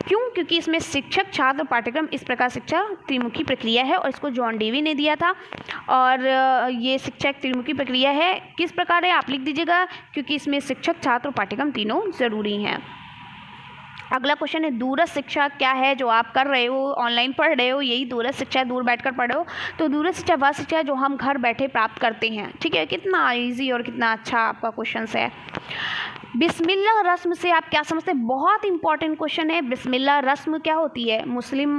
क्यों? क्योंकि इसमें शिक्षक छात्र पाठ्यक्रम, इस प्रकार शिक्षा त्रिमुखी प्रक्रिया है और इसको जॉन डेवी ने दिया था। और ये शिक्षा एक त्रिमुखी प्रक्रिया है, किस प्रकार है आप लिख दीजिएगा, क्योंकि इसमें शिक्षक छात्र पाठ्यक्रम तीनों जरूरी हैं। अगला क्वेश्चन है दूरस्थ शिक्षा क्या है? जो आप कर रहे हो, ऑनलाइन पढ़ रहे हो, यही दूरस्थ शिक्षा है, दूर बैठकर पढ़ रहे हो। तो दूरस्थ शिक्षा वह शिक्षा है जो हम घर बैठे प्राप्त करते हैं। ठीक है, कितना इजी और कितना अच्छा आपका क्वेश्चन है। बिस्मिल्लाह रस्म से आप क्या समझते हैं? बहुत इंपॉर्टेंट क्वेश्चन है। बिस्मिल्लाह रस्म क्या होती है? मुस्लिम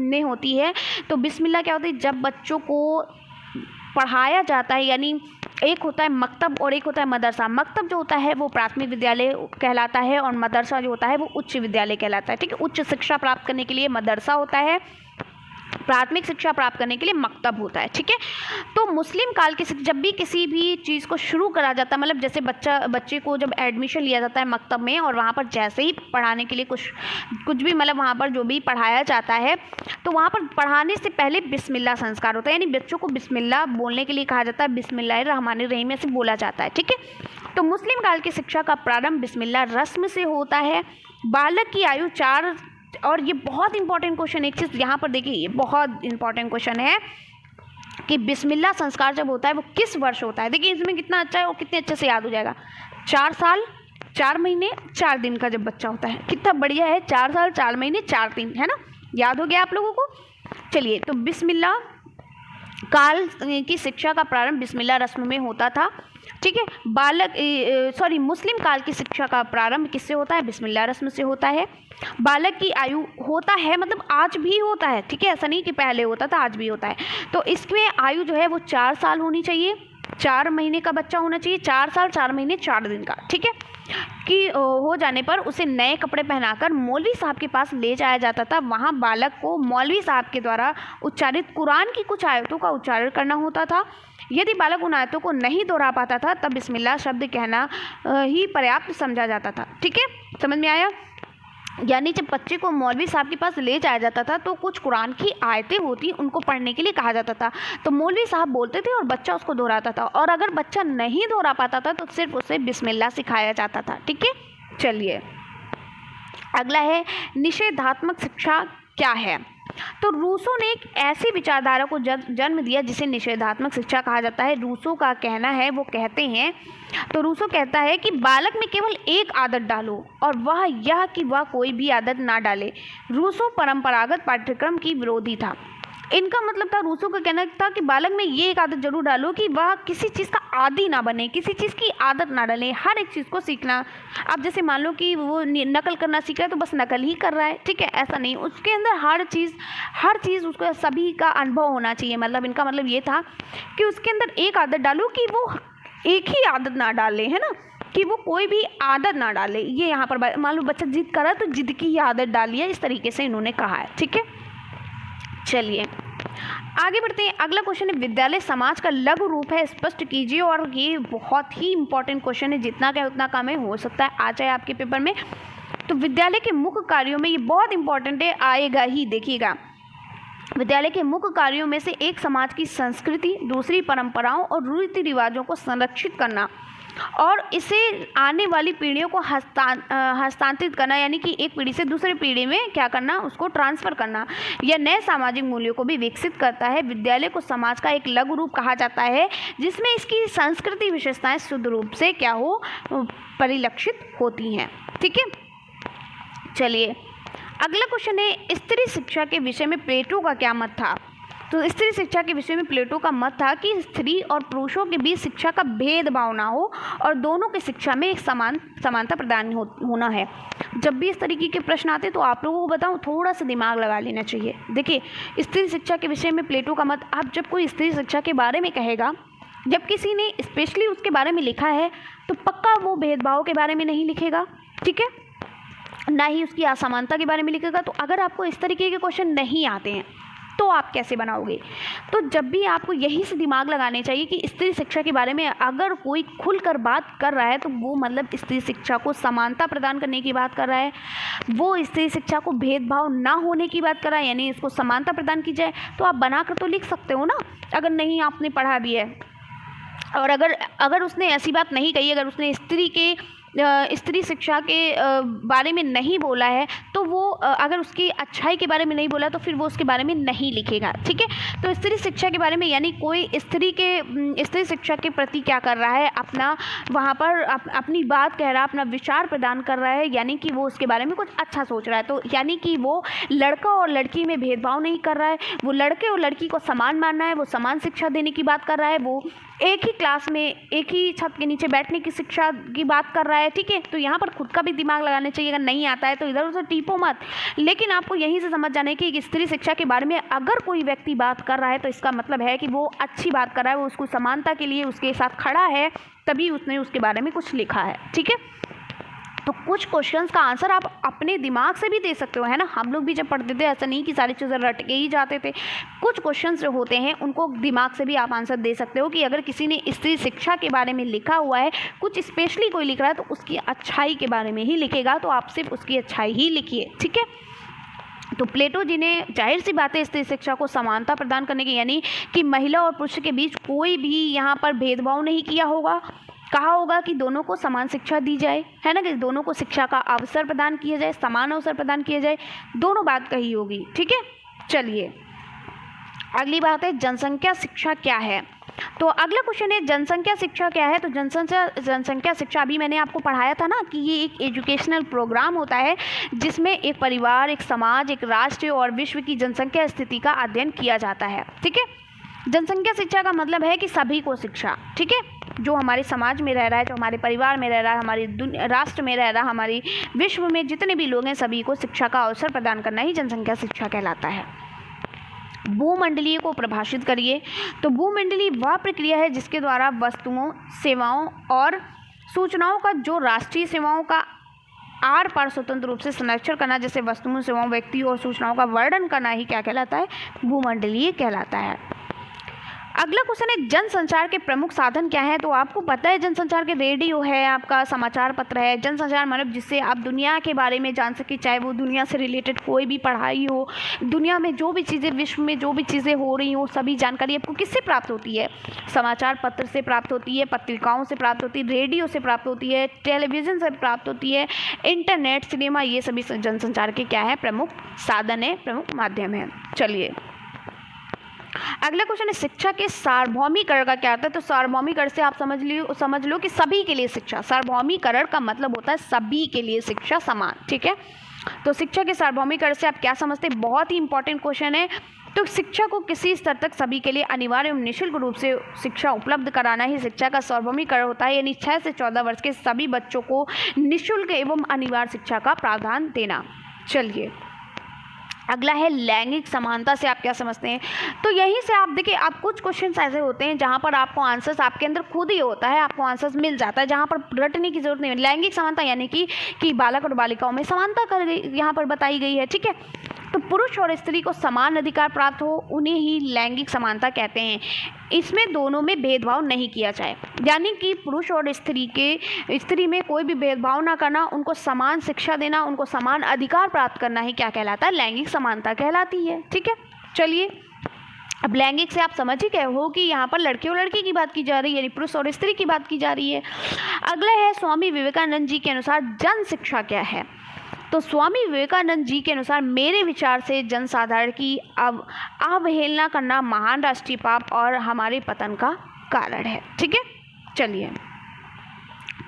में होती है। तो बिस्मिल्लाह क्या होती है? जब बच्चों को पढ़ाया जाता है, यानी एक होता है मकतब और एक होता है मदरसा। मकतब जो होता है वो प्राथमिक विद्यालय कहलाता है और मदरसा जो होता है वो उच्च विद्यालय कहलाता है। ठीक है, उच्च शिक्षा प्राप्त करने के लिए मदरसा होता है, प्राथमिक शिक्षा प्राप्त करने के लिए मकतब होता है। ठीक है, तो मुस्लिम काल के जब भी किसी भी चीज़ को शुरू करा जाता है, मतलब जैसे बच्चे को जब एडमिशन लिया जाता है मकतब में और वहाँ पर जैसे ही पढ़ाने के लिए कुछ भी, मतलब वहाँ पर जो भी पढ़ाया जाता है, तो वहाँ पर पढ़ाने से पहले बिस्मिल्लाह संस्कार होता है, यानी बच्चों को बिस्मिल्लाह बोलने के लिए कहा जाता है, बिस्मिल्लाहिर रहमानिर रहीम ऐसे बोला जाता है। ठीक है, तो मुस्लिम काल की शिक्षा का प्रारंभ बिस्मिल्लाह रस्म से होता है। बालक की आयु 4, और ये बहुत इंपॉर्टेंट क्वेश्चन, एक चीज़ यहाँ पर देखिए, ये बहुत इंपॉर्टेंट क्वेश्चन है कि बिस्मिल्लाह संस्कार जब होता है वो किस वर्ष होता है। देखिए इसमें कितना अच्छा है और कितने अच्छे से याद हो जाएगा। 4 साल 4 महीने 4 दिन का जब बच्चा होता है, कितना बढ़िया है। 4 साल 4 महीने 4 दिन, है ना? याद हो गया आप लोगों को? चलिए, तो बिस्मिल्लाह काल की शिक्षा का प्रारंभ बिस्मिल्लाह रस्म में होता था। ठीक है, मुस्लिम काल की शिक्षा का प्रारंभ किससे होता है? बिस्मिल्लाह रस्म से होता है। बालक की आयु होता है, मतलब आज भी होता है। ठीक है, ऐसा नहीं कि पहले होता था, आज भी होता है। तो इसमें आयु जो है वो 4 साल होनी चाहिए, 4 महीने का बच्चा होना चाहिए, 4 साल 4 महीने 4 दिन का। ठीक है, कि हो जाने पर उसे नए कपड़े पहनाकर मौलवी साहब के पास ले जाया जाता था। वहाँ बालक को मौलवी साहब के द्वारा उच्चारित कुरान की कुछ आयतों का उच्चारण करना होता था। यदि बालक उन आयतों को नहीं दोहरा पाता था तब बिस्मिल्लाह शब्द कहना ही पर्याप्त समझा जाता था। ठीक है, समझ में आया? यानी जब बच्चे को मौलवी साहब के पास ले जाया जाता था तो कुछ कुरान की आयतें होती उनको पढ़ने के लिए कहा जाता था, तो मौलवी साहब बोलते थे और बच्चा उसको दोहराता था, और अगर बच्चा नहीं दोहरा पाता था तो सिर्फ उसे बिस्मिल्लाह सिखाया जाता था। ठीक है, चलिए अगला है निषेधात्मक शिक्षा क्या है? तो रूसो ने एक ऐसी विचारधारा को जन्म दिया जिसे निषेधात्मक शिक्षा कहा जाता है। रूसो का कहना है, वो कहते हैं, तो रूसो कहता है कि बालक में केवल एक आदत डालो और वह यह कि वह कोई भी आदत ना डाले। रूसो परंपरागत पाठ्यक्रम की विरोधी था। इनका मतलब था, रूसो का कहना था कि बालक में ये एक आदत जरूर डालो कि वह किसी चीज़ का आदी ना बने, किसी चीज़ की आदत ना डाले, हर एक चीज़ को सीखना। अब जैसे मान लो कि वो नकल करना सीख रहा है तो बस नकल ही कर रहा है, ठीक है, ऐसा नहीं, उसके अंदर हर चीज़ उसको सभी का अनुभव होना चाहिए। मतलब इनका मतलब ये था कि उसके अंदर एक आदत डालो कि वो एक ही आदत ना डाले, है ना, कि वो कोई भी आदत ना डाले। ये यहाँ पर मान लो बच्चा जिद कर रहा है तो जिद की ही आदत डालिए, इस तरीके से इन्होंने कहा है, ठीक है। चलिए आगे बढ़ते हैं। अगला क्वेश्चन है, विद्यालय समाज का लघु रूप है, स्पष्ट कीजिए। और ये बहुत ही इंपॉर्टेंट क्वेश्चन है, जितना क्या उतना कम है, हो सकता है आ जाए आपके पेपर में। तो विद्यालय के मुख्य कार्यों में, ये बहुत इंपॉर्टेंट है, आएगा ही, देखिएगा। विद्यालय के मुख्य कार्यों में से एक समाज की संस्कृति, दूसरी परंपराओं और रीति रिवाजों को संरक्षित करना और इसे आने वाली पीढ़ियों को हस्तांतरित करना, यानी कि एक पीढ़ी से दूसरी पीढ़ी में क्या करना, उसको ट्रांसफ़र करना। यह नए सामाजिक मूल्यों को भी विकसित करता है। विद्यालय को समाज का एक लघु रूप कहा जाता है जिसमें इसकी सांस्कृतिक विशेषताएं शुद्ध रूप से क्या हो, परिलक्षित होती हैं, ठीक है। चलिए अगला क्वेश्चन है, स्त्री शिक्षा के विषय में प्लेटो का क्या मत था। तो स्त्री शिक्षा के विषय में प्लेटो का मत था कि स्त्री और पुरुषों के बीच शिक्षा का भेदभाव ना हो और दोनों की शिक्षा में एक समानता प्रदान होना है। जब भी इस तरीके के प्रश्न आते तो आप लोगों को बताऊं, थोड़ा सा दिमाग लगा लेना चाहिए। देखिए स्त्री शिक्षा के विषय में प्लेटो का मत, अब जब कोई स्त्री शिक्षा के बारे में कहेगा, जब किसी ने स्पेशली उसके बारे में लिखा है तो पक्का वो भेदभाव के बारे में नहीं लिखेगा, ठीक है, ना ही उसकी असमानता के बारे में लिखेगा। तो अगर आपको इस तरीके के क्वेश्चन नहीं आते हैं तो आप कैसे बनाओगे। तो जब भी आपको यही से दिमाग लगाने चाहिए कि स्त्री शिक्षा के बारे में अगर कोई खुलकर बात कर रहा है तो वो मतलब स्त्री शिक्षा को समानता प्रदान करने की बात कर रहा है, वो स्त्री शिक्षा को भेदभाव ना होने की बात कर रहा है, यानी इसको समानता प्रदान की जाए। तो आप बनाकर तो लिख सकते हो ना, अगर नहीं आपने पढ़ा भी है। और अगर उसने ऐसी बात नहीं कही, अगर उसने स्त्री शिक्षा के बारे में नहीं बोला है तो वो अगर उसकी अच्छाई के बारे में नहीं बोला तो फिर वो उसके बारे में नहीं लिखेगा, ठीक है। तो स्त्री शिक्षा के बारे में, यानी कोई स्त्री शिक्षा के प्रति क्या कर रहा है, अपना वहाँ पर अपनी बात कह रहा है, अपना विचार प्रदान कर रहा है, यानी कि वो उसके बारे में कुछ अच्छा सोच रहा है। तो यानी कि वो लड़का और लड़की में भेदभाव नहीं कर रहा है, वो लड़के और लड़की को समान मानना है, वो समान शिक्षा देने की बात कर रहा है, वो एक ही क्लास में एक ही छत के नीचे बैठने की शिक्षा की बात कर रहा है, ठीक है। तो यहाँ पर खुद का भी दिमाग लगाना चाहिए, अगर नहीं आता है तो इधर उधर टीपो मत। लेकिन आपको यहीं से समझ जाना है कि स्त्री शिक्षा के बारे में अगर कोई व्यक्ति बात कर रहा है तो इसका मतलब है कि वो अच्छी बात कर रहा है, वो उसको समानता के लिए उसके साथ खड़ा है, तभी उसने उसके बारे में कुछ लिखा है, ठीक है। तो कुछ क्वेश्चंस का आंसर आप अपने दिमाग से भी दे सकते हो, है ना। हम लोग भी जब पढ़ते थे ऐसा नहीं कि सारी चीज़ें रट के ही जाते थे, कुछ क्वेश्चंस जो होते हैं उनको दिमाग से भी आप आंसर दे सकते हो कि अगर किसी ने स्त्री शिक्षा के बारे में लिखा हुआ है, कुछ स्पेशली कोई लिख रहा है तो उसकी अच्छाई के बारे में ही लिखेगा, तो आप सिर्फ उसकी अच्छाई ही लिखिए, ठीक है। तो प्लेटो जी ने जाहिर सी बात है स्त्री शिक्षा को समानता प्रदान करने की, यानी कि महिला और पुरुष के बीच कोई भी यहाँ पर भेदभाव नहीं किया होगा, कहा होगा कि दोनों को समान शिक्षा दी जाए, है ना, कि दोनों को शिक्षा का अवसर प्रदान किया जाए, समान अवसर प्रदान किया जाए, दोनों बात कही होगी, ठीक है। चलिए अगली बात है, जनसंख्या शिक्षा क्या है। तो अगला क्वेश्चन है, जनसंख्या शिक्षा क्या है। तो जनसंख्या शिक्षा अभी मैंने आपको पढ़ाया था ना कि ये एक एजुकेशनल प्रोग्राम होता है जिसमें एक परिवार, एक समाज, एक राष्ट्र और विश्व की जनसंख्या स्थिति का अध्ययन किया जाता है, ठीक है। जनसंख्या शिक्षा का मतलब है कि सभी को शिक्षा, ठीक है, जो हमारे समाज में रह रहा है, जो हमारे परिवार में रह रहा है, हमारे राष्ट्र में रह रहा है, हमारी विश्व में जितने भी लोग हैं, सभी को शिक्षा का अवसर प्रदान करना ही जनसंख्या शिक्षा कहलाता है। भूमंडलीय को परिभाषित करिए। तो भूमंडलीय वह प्रक्रिया है जिसके द्वारा वस्तुओं, सेवाओं और सूचनाओं का जो राष्ट्रीय सेवाओं का आर पार स्वतंत्र रूप से संरक्षण करना, जैसे वस्तुओं, सेवाओं, व्यक्ति और सूचनाओं का वर्णन करना ही क्या कहलाता है, भूमंडलीय कहलाता है। अगला क्वेश्चन है जनसंचार के प्रमुख साधन क्या है। तो आपको पता है जनसंचार के रेडियो है, आपका समाचार पत्र है। जनसंचार मतलब जिससे आप दुनिया के बारे में जान सके, चाहे वो दुनिया से रिलेटेड कोई भी पढ़ाई हो, दुनिया में जो भी चीज़ें, विश्व में जो भी चीज़ें हो रही हो, सभी जानकारी आपको किससे प्राप्त होती है? समाचार पत्र से प्राप्त होती है, पत्रिकाओं से प्राप्त होती है, रेडियो से प्राप्त होती है, टेलीविज़न से प्राप्त होती है, इंटरनेट, सिनेमा, ये सभी जनसंचार के क्या है? प्रमुख साधन है, प्रमुख माध्यम है। चलिए अगला क्वेश्चन है शिक्षा के सार्वभौमिकरण का क्या होता है। तो सार्वभौमिकरण से आप समझ लो कि सभी के लिए शिक्षा। सार्वभौमिकरण का मतलब होता है सभी के लिए शिक्षा समान, ठीक है। तो शिक्षा के सार्वभौमिकरण से आप क्या समझते हैं? बहुत ही इंपॉर्टेंट क्वेश्चन है। तो शिक्षा को किसी स्तर तक सभी के लिए अनिवार्य एवं निःशुल्क रूप से शिक्षा उपलब्ध कराना ही शिक्षा का सार्वभौमिकरण होता है, यानी 6 से 14 वर्ष के सभी बच्चों को निःशुल्क एवं अनिवार्य शिक्षा का प्रावधान देना। चलिए अगला है लैंगिक समानता से आप क्या समझते हैं। तो यहीं से आप देखिए, आप कुछ क्वेश्चंस ऐसे होते हैं जहां पर आपको आंसर्स आपके अंदर खुद ही होता है, आपको आंसर्स मिल जाता है, जहां पर रटने की जरूरत नहीं है। लैंगिक समानता यानी कि बालक और बालिकाओं में समानता कर गई, यहाँ पर बताई गई है, ठीक है। तो पुरुष और स्त्री को समान अधिकार प्राप्त हो, उन्हें ही लैंगिक समानता कहते हैं। इसमें दोनों में भेदभाव नहीं किया जाए, यानी कि पुरुष और स्त्री में कोई भी भेदभाव ना करना, उनको समान शिक्षा देना, उनको समान अधिकार प्राप्त करना ही क्या कहलाता है? लैंगिक समानता कहलाती है, ठीक है। चलिए अब लैंगिक से आप समझ ही गए हो कि यहाँ पर लड़के और लड़की की बात की जा रही है, यानी पुरुष और स्त्री की बात की जा रही है। अगला है स्वामी विवेकानंद जी के अनुसार जन शिक्षा क्या है। तो स्वामी विवेकानंद जी के अनुसार मेरे विचार से जनसाधारण की अवहेलना करना महान राष्ट्रीय पाप और हमारे पतन का कारण है, ठीक है। चलिए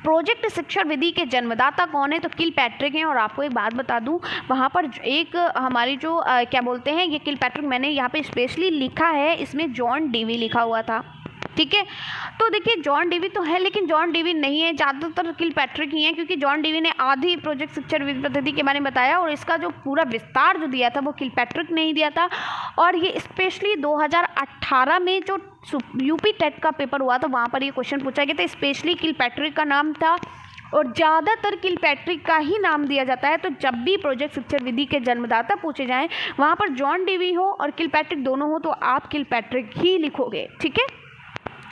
प्रोजेक्ट शिक्षण विधि के जन्मदाता कौन है। तो किलपैट्रिक हैं। और आपको एक बात बता दूं, वहाँ पर एक हमारी जो क्या बोलते हैं, ये किलपैट्रिक मैंने यहाँ पे स्पेशली लिखा है, इसमें जॉन डीवी लिखा हुआ था, ठीक है। तो देखिए जॉन डीवी तो है, लेकिन जॉन डीवी नहीं है, ज़्यादातर किलपैट्रिक ही है, क्योंकि जॉन डीवी ने आधी प्रोजेक्ट शिक्षण विधि पद्धति के बारे में बताया और इसका जो पूरा विस्तार जो दिया था वो किलपैट्रिक ने ही दिया था। और ये स्पेशली 2018 में जो यूपी टेट का पेपर हुआ था वहाँ पर ये क्वेश्चन पूछा गया था, स्पेशली किलपैट्रिक का नाम था और ज़्यादातर किलपैट्रिक का ही नाम दिया जाता है। तो जब भी प्रोजेक्ट शिक्षण विधि के जन्मदाता पूछे जाएँ, वहाँ पर जॉन डीवी हो और किलपैट्रिक दोनों हो, तो आप किलपैट्रिक ही लिखोगे, ठीक है।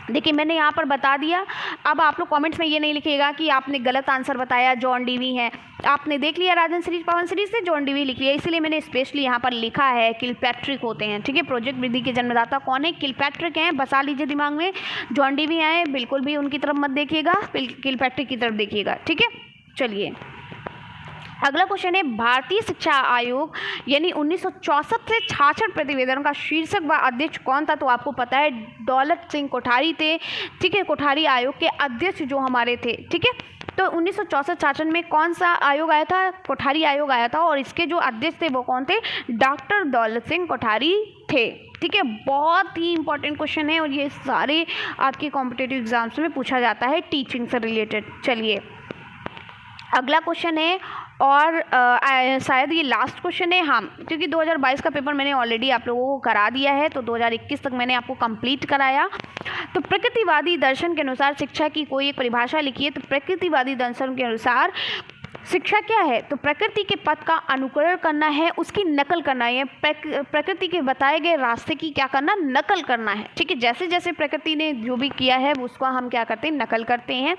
देखिए मैंने यहाँ पर बता दिया। अब आप लोग कमेंट्स में ये नहीं लिखिएगा कि आपने गलत आंसर बताया, जॉन डीवी है। आपने देख लिया राजन सीरीज पवन सीरीज से जॉन डीवी लिख लिया, इसलिए मैंने स्पेशली यहाँ पर लिखा है किलपैट्रिक होते हैं, ठीक है। प्रोजेक्ट विधि के जन्मदाता कौन है? किलपैट्रिक हैं, बसा लीजिए दिमाग में। जॉन डीवी आए, बिल्कुल भी उनकी तरफ मत देखिएगा, किलपैट्रिक की तरफ देखिएगा, ठीक है। चलिए अगला क्वेश्चन है भारतीय शिक्षा आयोग यानी 1964 से 66 प्रतिवेदन का शीर्षक व अध्यक्ष कौन था। तो आपको पता है दौलत सिंह कोठारी थे, ठीक है। कोठारी आयोग के अध्यक्ष जो हमारे थे, ठीक है। तो 1964-66 में कौन सा आयोग आया था? कोठारी आयोग आया था और इसके जो अध्यक्ष थे वो कौन थे? डॉक्टर दौलत सिंह कोठारी थे, ठीक है। बहुत ही इंपॉर्टेंट क्वेश्चन है और ये सारे आपके कॉम्पिटिटिव एग्जाम्स में पूछा जाता है टीचिंग से रिलेटेड। चलिए अगला क्वेश्चन है और शायद ये लास्ट क्वेश्चन है, हाँ, क्योंकि 2022 का पेपर मैंने ऑलरेडी आप लोगों को करा दिया है, तो 2021 तक मैंने आपको कंप्लीट कराया। तो प्रकृतिवादी दर्शन के अनुसार शिक्षा की कोई एक परिभाषा लिखिए। तो प्रकृतिवादी दर्शन के अनुसार शिक्षा क्या है? तो प्रकृति के पथ का अनुकरण करना है, उसकी नकल करना है। प्रकृति के बताए गए रास्ते की क्या करना? नकल करना है, ठीक है। जैसे जैसे प्रकृति ने जो भी किया है उसको हम क्या करते हैं? नकल करते हैं।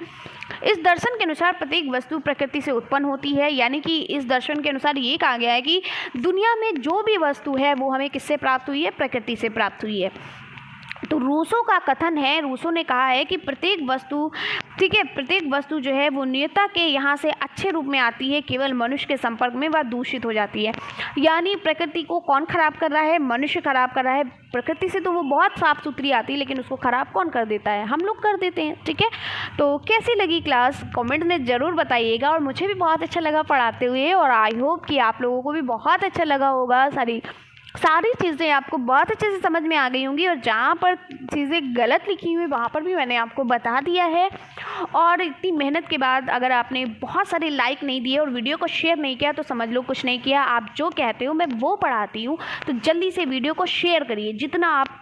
इस दर्शन के अनुसार प्रत्येक वस्तु प्रकृति से उत्पन्न होती है, यानी कि इस दर्शन के अनुसार ये कहा गया है कि दुनिया में जो भी वस्तु है वो हमें किससे प्राप्त हुई है? प्रकृति से प्राप्त हुई है। तो रूसो का कथन है, रूसो ने कहा है कि प्रत्येक वस्तु, ठीक है, प्रत्येक वस्तु जो है वो नियता के यहाँ से अच्छे रूप में आती है, केवल मनुष्य के संपर्क में वह दूषित हो जाती है। यानी प्रकृति को कौन खराब कर रहा है? मनुष्य खराब कर रहा है। प्रकृति से तो वो बहुत साफ सुथरी आती है, लेकिन उसको खराब कौन कर देता है? हम लोग कर देते हैं, ठीक है। तो कैसी लगी क्लास कमेंट में ज़रूर बताइएगा और मुझे भी बहुत अच्छा लगा पढ़ाते हुए और आई होप कि आप लोगों को भी बहुत अच्छा लगा होगा। सारी चीज़ें आपको बहुत अच्छे से समझ में आ गई होंगी और जहाँ पर चीज़ें गलत लिखी हुई वहाँ पर भी मैंने आपको बता दिया है। और इतनी मेहनत के बाद अगर आपने बहुत सारे लाइक नहीं दिए और वीडियो को शेयर नहीं किया तो समझ लो कुछ नहीं किया। आप जो कहते हो मैं वो पढ़ाती हूँ, तो जल्दी से वीडियो को शेयर करिए, जितना आप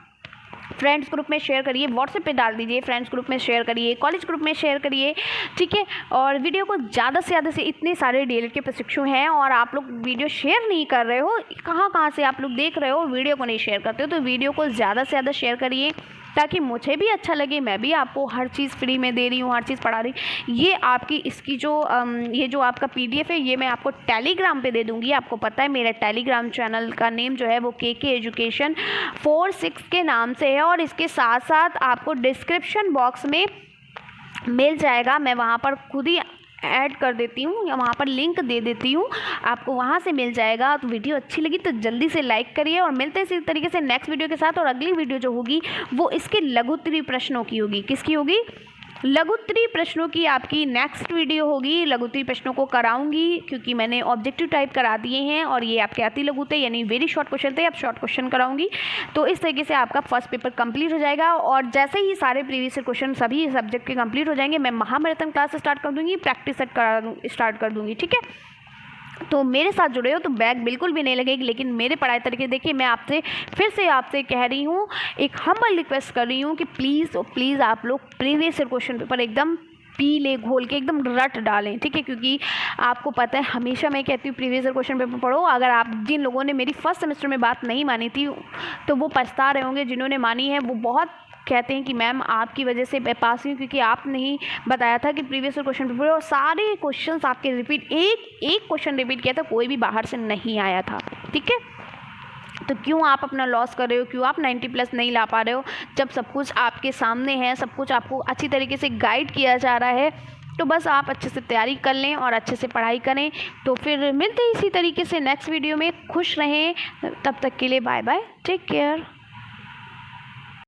फ्रेंड्स ग्रुप में शेयर करिए, व्हाट्सएप पे डाल दीजिए, फ्रेंड्स ग्रुप में शेयर करिए, कॉलेज ग्रुप में शेयर करिए, ठीक है। और वीडियो को ज़्यादा से ज़्यादा से, इतने सारे डीएलएड के प्रशिक्षु हैं और आप लोग वीडियो शेयर नहीं कर रहे हो, कहाँ से आप लोग देख रहे हो वीडियो को नहीं शेयर करते हो, तो वीडियो को ज़्यादा से ज़्यादा शेयर करिए। ताकि मुझे भी अच्छा लगे, मैं भी आपको हर चीज़ फ्री में दे रही हूँ, हर चीज़ पढ़ा रही। ये आपकी इसकी जो ये जो आपका PDF है ये मैं आपको टेलीग्राम पे दे दूँगी। आपको पता है मेरा टेलीग्राम चैनल का नेम जो है वो KK एजुकेशन 46 के नाम से है, और इसके साथ साथ आपको डिस्क्रिप्शन बॉक्स में मिल जाएगा। मैं वहाँ पर खुद ही ऐड कर देती हूँ या वहाँ पर लिंक दे देती हूँ, आपको वहाँ से मिल जाएगा। तो वीडियो अच्छी लगी तो जल्दी से लाइक करिए, और मिलते हैं इसी तरीके से नेक्स्ट वीडियो के साथ। और अगली वीडियो जो होगी वो इसके लघुत्तरीय प्रश्नों की होगी। किसकी होगी? लघुत्तरीय प्रश्नों की आपकी नेक्स्ट वीडियो होगी। लघुत्तरीय प्रश्नों को कराऊंगी क्योंकि मैंने ऑब्जेक्टिव टाइप करा दिए हैं, और ये आपके अति लघु थे यानी वेरी शॉर्ट क्वेश्चन थे, अब शॉर्ट क्वेश्चन कराऊंगी। तो इस तरीके से आपका फर्स्ट पेपर कंप्लीट हो जाएगा, और जैसे ही सारे प्रीवियस क्वेश्चन सभी सब्जेक्ट के कंप्लीट हो जाएंगे मैं महामैराथन क्लास स्टार्ट कर दूँगी, प्रैक्टिस सेट स्टार्ट कर दूँगी। ठीक है, तो मेरे साथ जुड़े हो तो बैग बिल्कुल भी नहीं लगेगी। लेकिन मेरे पढ़ाई तरीके देखिए, मैं आपसे फिर से आपसे कह रही हूँ, एक हम्बल रिक्वेस्ट कर रही हूँ कि प्लीज़ आप लोग प्रीवियस क्वेश्चन पेपर एकदम पी ले घोल के एकदम रट डालें। ठीक है, क्योंकि आपको पता है हमेशा मैं कहती हूँ प्रीवियस क्वेश्चन पेपर पढ़ो। अगर आप जिन लोगों ने मेरी फर्स्ट सेमेस्टर में बात नहीं मानी थी तो वो पछता रहे होंगे, जिन्होंने मानी है वो बहुत कहते हैं कि मैम आपकी वजह से मैं पास हुई, क्योंकि आप नहीं बताया था कि प्रीवियस क्वेश्चन पेपर, और सारे क्वेश्चंस आपके रिपीट, एक क्वेश्चन रिपीट किया था, कोई भी बाहर से नहीं आया था। ठीक है, तो क्यों आप अपना लॉस कर रहे हो, क्यों आप 90+ नहीं ला पा रहे हो, जब सब कुछ आपके सामने है, सब कुछ आपको अच्छी तरीके से गाइड किया जा रहा है। तो बस आप अच्छे से तैयारी कर लें और अच्छे से पढ़ाई करें। तो फिर मिलते हैं इसी तरीके से नेक्स्ट वीडियो में। खुश रहें, तब तक के लिए बाय बाय, टेक केयर।